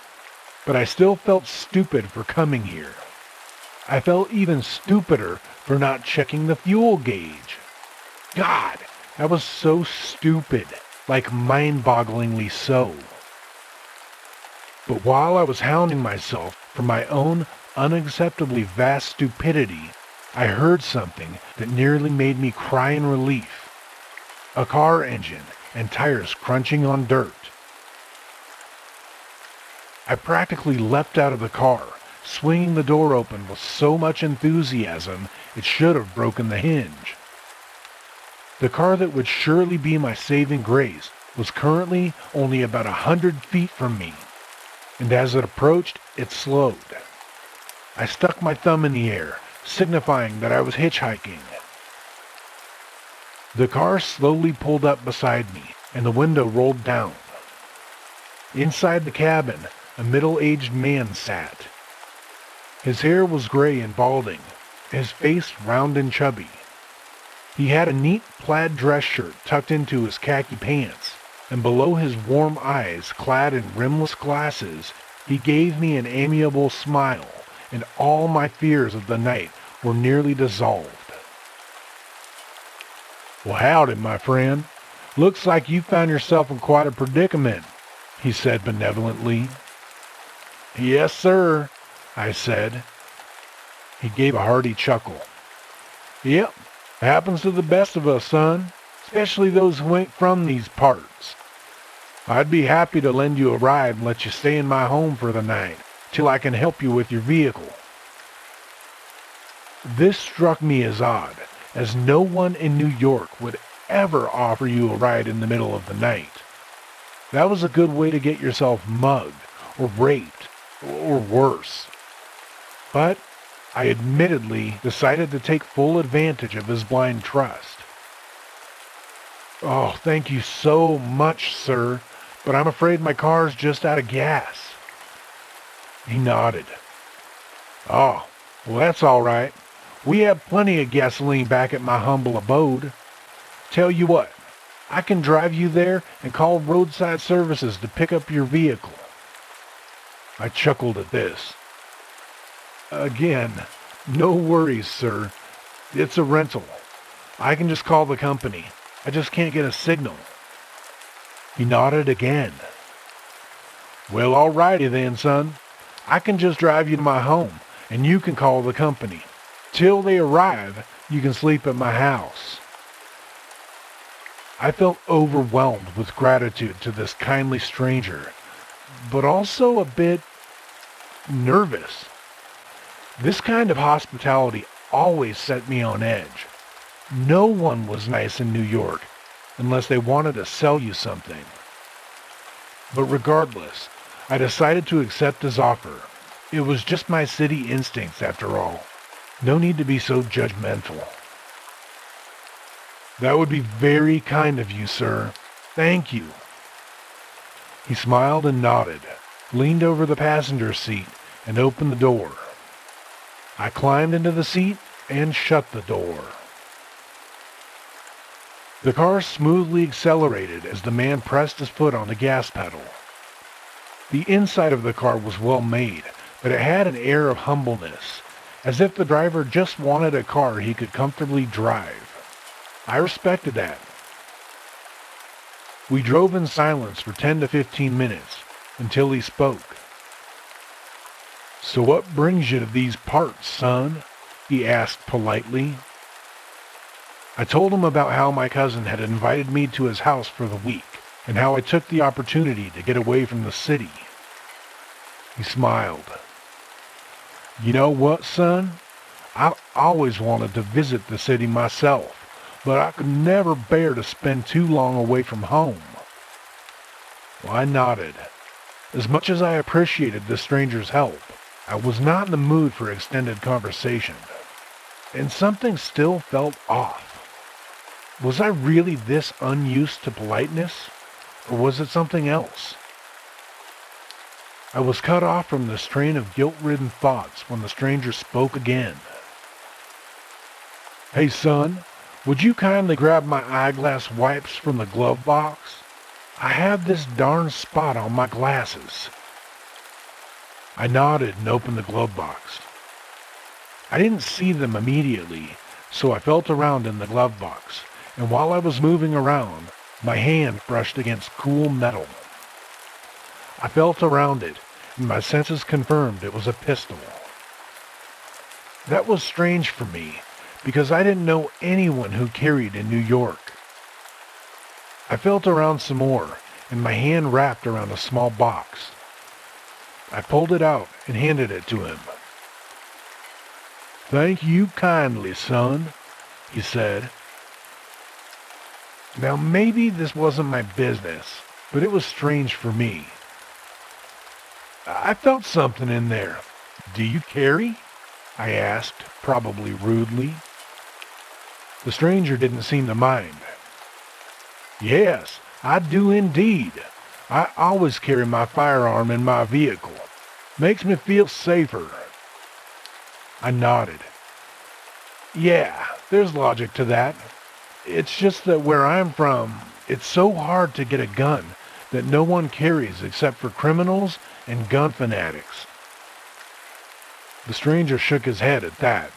but I still felt stupid for coming here. I felt even stupider for not checking the fuel gauge. God, I was so stupid, like mind-bogglingly so. But while I was hounding myself for my own unacceptably vast stupidity, I heard something that nearly made me cry in relief. A car engine and tires crunching on dirt. I practically leapt out of the car, swinging the door open with so much enthusiasm it should have broken the hinge. The car that would surely be my saving grace was currently only about 100 feet from me, and as it approached, it slowed. I stuck my thumb in the air, signifying that I was hitchhiking. The car slowly pulled up beside me, and the window rolled down. Inside the cabin, a middle-aged man sat. His hair was gray and balding, his face round and chubby. He had a neat plaid dress shirt tucked into his khaki pants, and below his warm eyes, clad in rimless glasses, he gave me an amiable smile, and all my fears of the night were nearly dissolved. "Well, howdy, my friend. Looks like you found yourself in quite a predicament," he said benevolently. "Yes, sir," I said. He gave a hearty chuckle. "Yep, happens to the best of us, son, especially those who ain't from these parts. I'd be happy to lend you a ride and let you stay in my home for the night, till I can help you with your vehicle." This struck me as odd, as no one in New York would ever offer you a ride in the middle of the night. That was a good way to get yourself mugged, or raped, or worse. But I admittedly decided to take full advantage of his blind trust. "Oh, thank you so much, sir, but I'm afraid my car's just out of gas." He nodded. "Oh, well, that's all right. We have plenty of gasoline back at my humble abode. Tell you what, I can drive you there and call roadside services to pick up your vehicle." I chuckled at this. "Again, no worries, sir. It's a rental. I can just call the company. I just can't get a signal." He nodded again. "Well, alrighty then, son. I can just drive you to my home, and you can call the company. Till they arrive, you can sleep at my house." I felt overwhelmed with gratitude to this kindly stranger, but also a bit nervous. This kind of hospitality always set me on edge. No one was nice in New York unless they wanted to sell you something. But regardless, I decided to accept his offer. It was just my city instincts after all. No need to be so judgmental. "That would be very kind of you, sir. Thank you." He smiled and nodded, leaned over the passenger seat, and opened the door. I climbed into the seat and shut the door. The car smoothly accelerated as the man pressed his foot on the gas pedal. The inside of the car was well made, but it had an air of humbleness, as if the driver just wanted a car he could comfortably drive. I respected that. We drove in silence for 10 to 15 minutes, until he spoke. "So what brings you to these parts, son?" he asked politely. I told him about how my cousin had invited me to his house for the week, and how I took the opportunity to get away from the city. He smiled. "You know what, son? I always wanted to visit the city myself, but I could never bear to spend too long away from home." Well, I nodded. As much as I appreciated the stranger's help, I was not in the mood for extended conversation, and something still felt off. Was I really this unused to politeness, or was it something else? I was cut off from the strain of guilt-ridden thoughts when the stranger spoke again. "Hey son, would you kindly grab my eyeglass wipes from the glove box? I have this darn spot on my glasses." I nodded and opened the glove box. I didn't see them immediately, so I felt around in the glove box, and while I was moving around, my hand brushed against cool metal. I felt around it, and my senses confirmed it was a pistol. That was strange for me, because I didn't know anyone who carried in New York. I felt around some more, and my hand wrapped around a small box. I pulled it out and handed it to him. "Thank you kindly, son," he said. Now maybe this wasn't my business, but it was strange for me. "I felt something in there. Do you carry?" I asked, probably rudely. The stranger didn't seem to mind. "Yes, I do indeed. I always carry my firearm in my vehicle. Makes me feel safer." I nodded. "Yeah, there's logic to that. It's just that where I'm from, it's so hard to get a gun that no one carries except for criminals and gun fanatics." The stranger shook his head at that.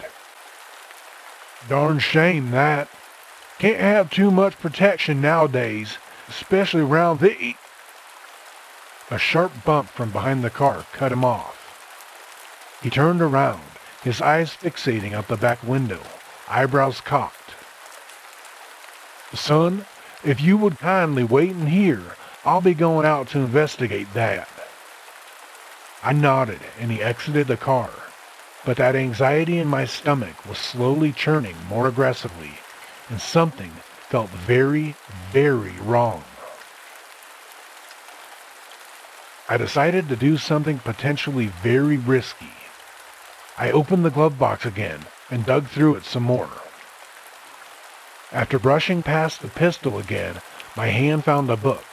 "Darn shame that. Can't have too much protection nowadays, especially around the..." A sharp bump from behind the car cut him off. He turned around, his eyes fixating out the back window, eyebrows cocked. "Son, if you would kindly wait in here, I'll be going out to investigate that." I nodded, and he exited the car, but that anxiety in my stomach was slowly churning more aggressively, and something felt very, very wrong. I decided to do something potentially very risky. I opened the glove box again and dug through it some more. After brushing past the pistol again, my hand found a book.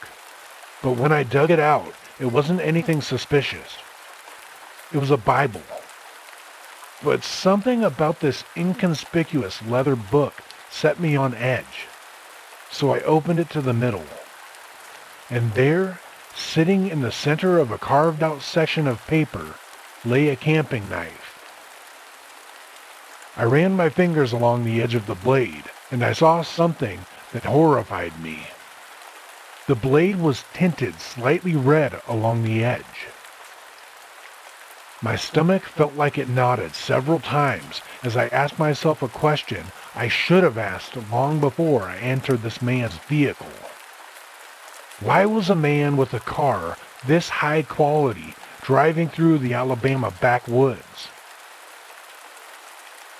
But when I dug it out, it wasn't anything suspicious. It was a Bible. But something about this inconspicuous leather book set me on edge. So I opened it to the middle. And there, sitting in the center of a carved-out section of paper, lay a camping knife. I ran my fingers along the edge of the blade, and I saw something that horrified me. The blade was tinted slightly red along the edge. My stomach felt like it knotted several times as I asked myself a question I should have asked long before I entered this man's vehicle. Why was a man with a car this high quality driving through the Alabama backwoods?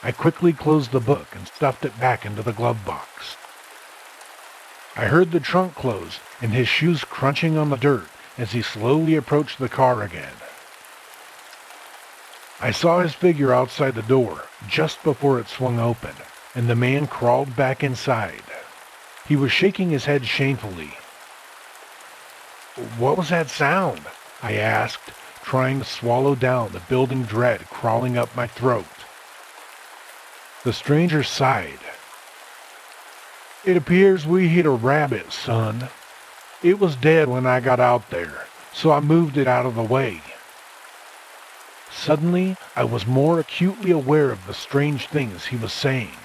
I quickly closed the book and stuffed it back into the glove box. I heard the trunk close and his shoes crunching on the dirt as he slowly approached the car again. I saw his figure outside the door just before it swung open, and the man crawled back inside. He was shaking his head shamefully. "What was that sound?" I asked, trying to swallow down the building dread crawling up my throat. The stranger sighed. "It appears we hit a rabbit, son. It was dead when I got out there, so I moved it out of the way." Suddenly, I was more acutely aware of the strange things he was saying.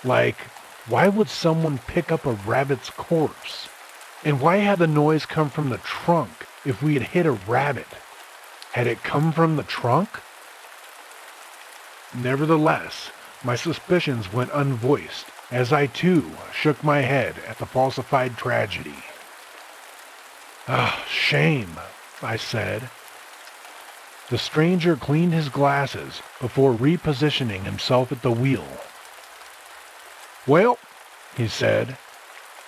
Like, why would someone pick up a rabbit's corpse? And why had the noise come from the trunk if we had hit a rabbit. Had it come from the trunk? Nevertheless, my suspicions went unvoiced, as I too shook my head at the falsified tragedy. Shame, I said. The stranger cleaned his glasses before repositioning himself at the wheel. Well, he said,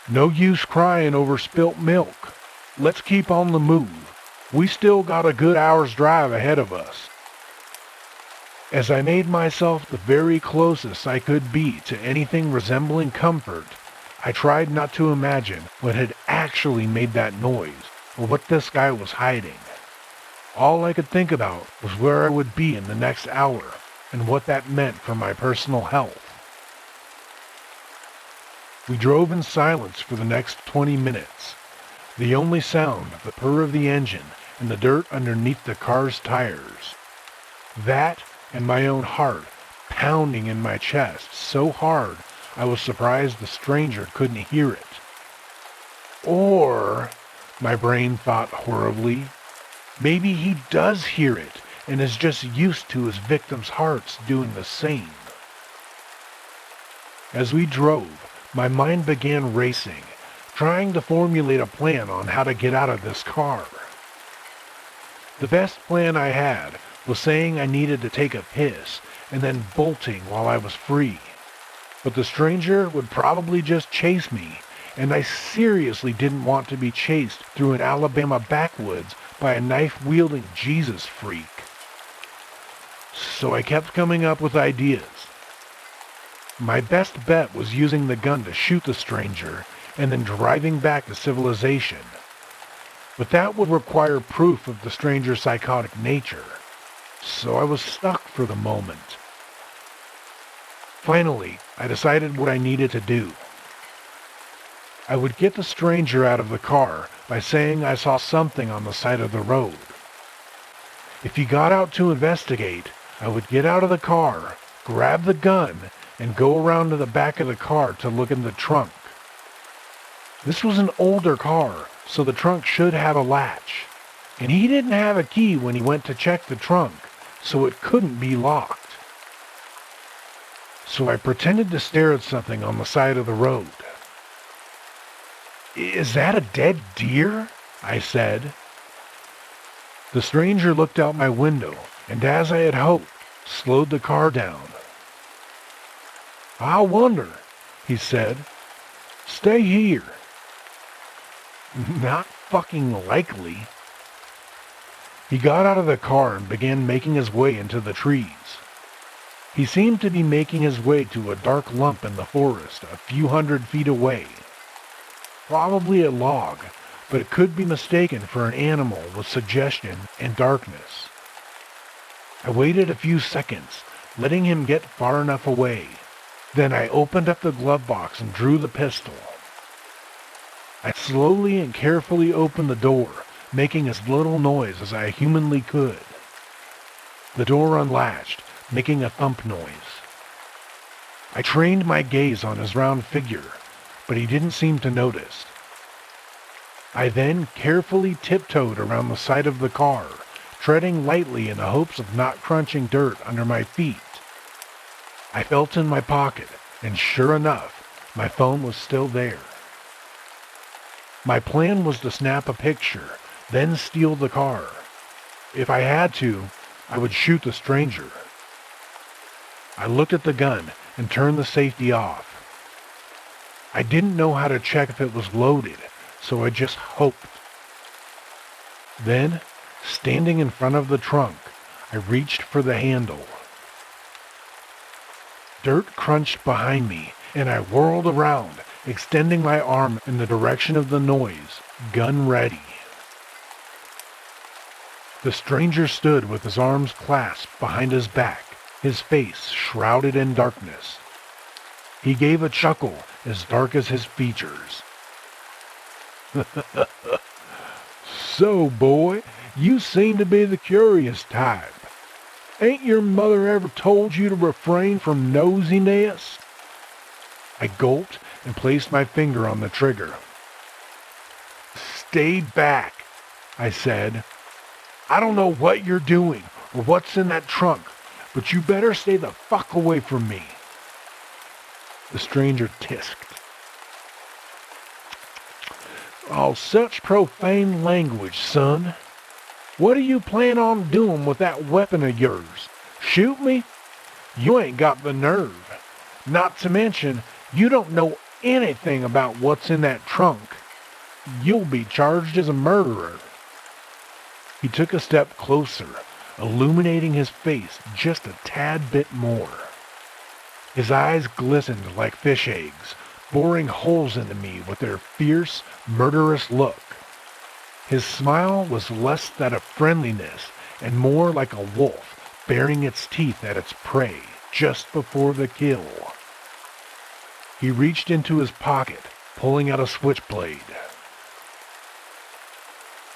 no use crying over spilt milk. Let's keep on the move. We still got a good hour's drive ahead of us. As I made myself the very closest I could be to anything resembling comfort, I tried not to imagine what had actually made that noise, or what this guy was hiding. All I could think about was where I would be in the next hour, and what that meant for my personal health. We drove in silence for the next 20 minutes. The only sound, the purr of the engine, and the dirt underneath the car's tires. That, and my own heart, pounding in my chest so hard I was surprised the stranger couldn't hear it. Or, my brain thought horribly, maybe he does hear it and is just used to his victims' hearts doing the same. As we drove, my mind began racing, trying to formulate a plan on how to get out of this car. The best plan I had was saying I needed to take a piss and then bolting while I was free. But the stranger would probably just chase me, and I seriously didn't want to be chased through an Alabama backwoods by a knife-wielding Jesus freak. So I kept coming up with ideas. My best bet was using the gun to shoot the stranger and then driving back to civilization. But that would require proof of the stranger's psychotic nature, so I was stuck for the moment. Finally, I decided what I needed to do. I would get the stranger out of the car by saying I saw something on the side of the road. If he got out to investigate, I would get out of the car, grab the gun, and go around to the back of the car to look in the trunk. This was an older car, so the trunk should have a latch. And he didn't have a key when he went to check the trunk, so it couldn't be locked. So I pretended to stare at something on the side of the road. "Is that a dead deer?" I said. The stranger looked out my window, and as I had hoped, slowed the car down. "I wonder," he said. "Stay here." Not fucking likely. He got out of the car and began making his way into the trees. He seemed to be making his way to a dark lump in the forest a few 100 feet away. Probably a log, but it could be mistaken for an animal with suggestion and darkness. I waited a few seconds, letting him get far enough away. Then I opened up the glove box and drew the pistol. I slowly and carefully opened the door, making as little noise as I humanly could. The door unlatched, making a thump noise. I trained my gaze on his round figure, but he didn't seem to notice. I then carefully tiptoed around the side of the car, treading lightly in the hopes of not crunching dirt under my feet. I felt in my pocket, and sure enough, my phone was still there. My plan was to snap a picture, then steal the car. If I had to, I would shoot the stranger. I looked at the gun and turned the safety off. I didn't know how to check if it was loaded, so I just hoped. Then, standing in front of the trunk, I reached for the handle. Dirt crunched behind me, and I whirled around, extending my arm in the direction of the noise, gun ready. The stranger stood with his arms clasped behind his back, his face shrouded in darkness. He gave a chuckle as dark as his features. "So, boy, you seem to be the curious type. Ain't your mother ever told you to refrain from nosiness?" I gulped and placed my finger on the trigger. "Stay back," I said. "I don't know what you're doing or what's in that trunk, but you better stay the fuck away from me." The stranger tisked. "Oh, such profane language, son. What do you plan on doing with that weapon of yours? Shoot me? You ain't got the nerve. Not to mention, you don't know anything about what's in that trunk. You'll be charged as a murderer." He took a step closer, illuminating his face just a tad bit more. His eyes glistened like fish eggs, boring holes into me with their fierce, murderous look. His smile was less that of friendliness and more like a wolf baring its teeth at its prey just before the kill. He reached into his pocket, pulling out a switchblade.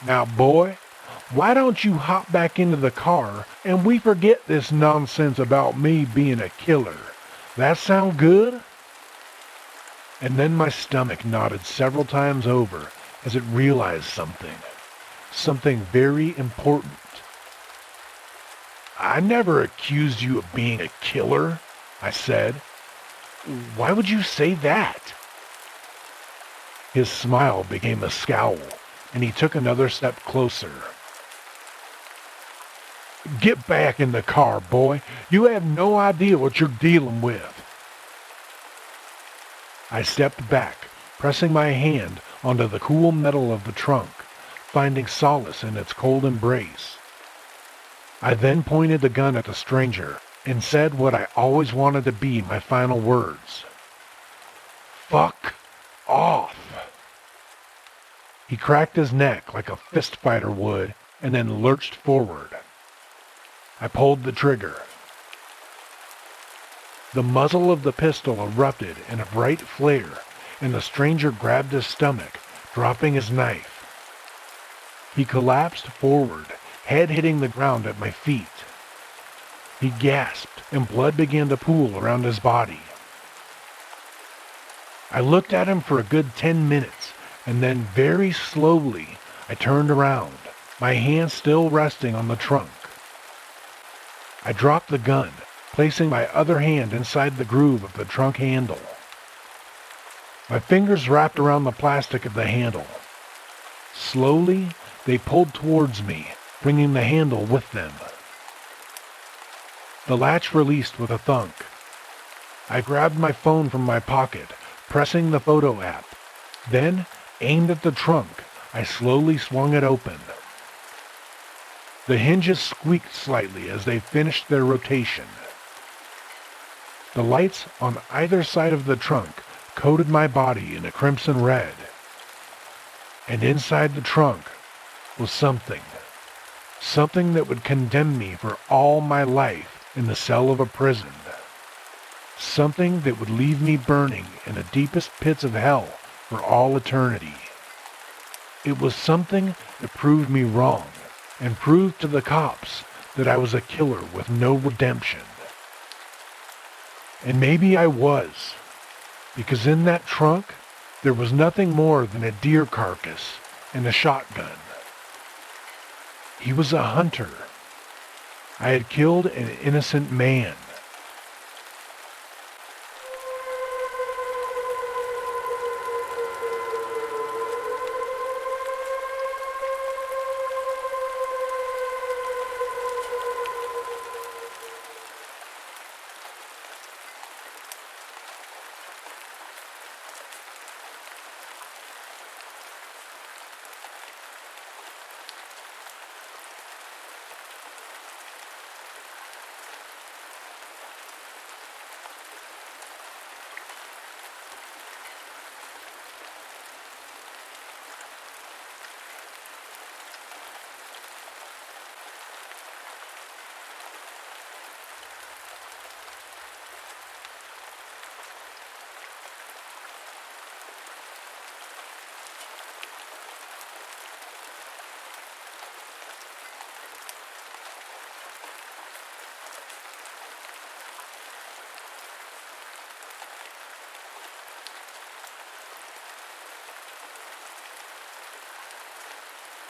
"Now, boy, why don't you hop back into the car and we forget this nonsense about me being a killer? That sound good?" And then my stomach nodded several times over as it realized something very important. "I never accused you of being a killer," I said. "Why would you say that?" His smile became a scowl, and he took another step closer. "Get back in the car, boy. You have no idea what you're dealing with." I stepped back, pressing my hand onto the cool metal of the trunk, finding solace in its cold embrace. I then pointed the gun at the stranger and said what I always wanted to be my final words. "Fuck off." He cracked his neck like a fist fighter would and then lurched forward. I pulled the trigger. The muzzle of the pistol erupted in a bright flare, and the stranger grabbed his stomach, dropping his knife. He collapsed forward, head hitting the ground at my feet. He gasped, and blood began to pool around his body. I looked at him for a good 10 minutes, and then very slowly I turned around, my hand still resting on the trunk. I dropped the gun, placing my other hand inside the groove of the trunk handle. My fingers wrapped around the plastic of the handle. Slowly, they pulled towards me, bringing the handle with them. The latch released with a thunk. I grabbed my phone from my pocket, pressing the photo app. Then, aimed at the trunk, I slowly swung it open. The hinges squeaked slightly as they finished their rotation. The lights on either side of the trunk coated my body in a crimson red. And inside the trunk was something that would condemn me for all my life in the cell of a prison. Something that would leave me burning in the deepest pits of hell for all eternity. It was something that proved me wrong, and proved to the cops that I was a killer with no redemption. And maybe I was, because in that trunk, there was nothing more than a deer carcass and a shotgun. He was a hunter. I had killed an innocent man.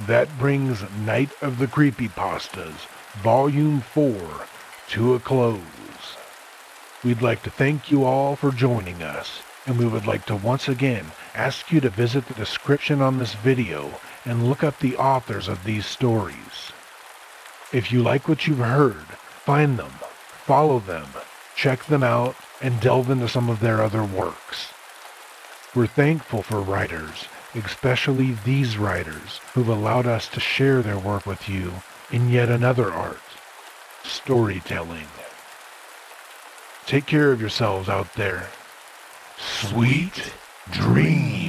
That brings Night of the CreepyPastas, Volume 4, to a close. We'd like to thank you all for joining us, and we would like to once again ask you to visit the description on this video and look up the authors of these stories. If you like what you've heard, find them, follow them, check them out, and delve into some of their other works. We're thankful for writers, especially these writers, who've allowed us to share their work with you in yet another art, storytelling. Take care of yourselves out there. Sweet dreams.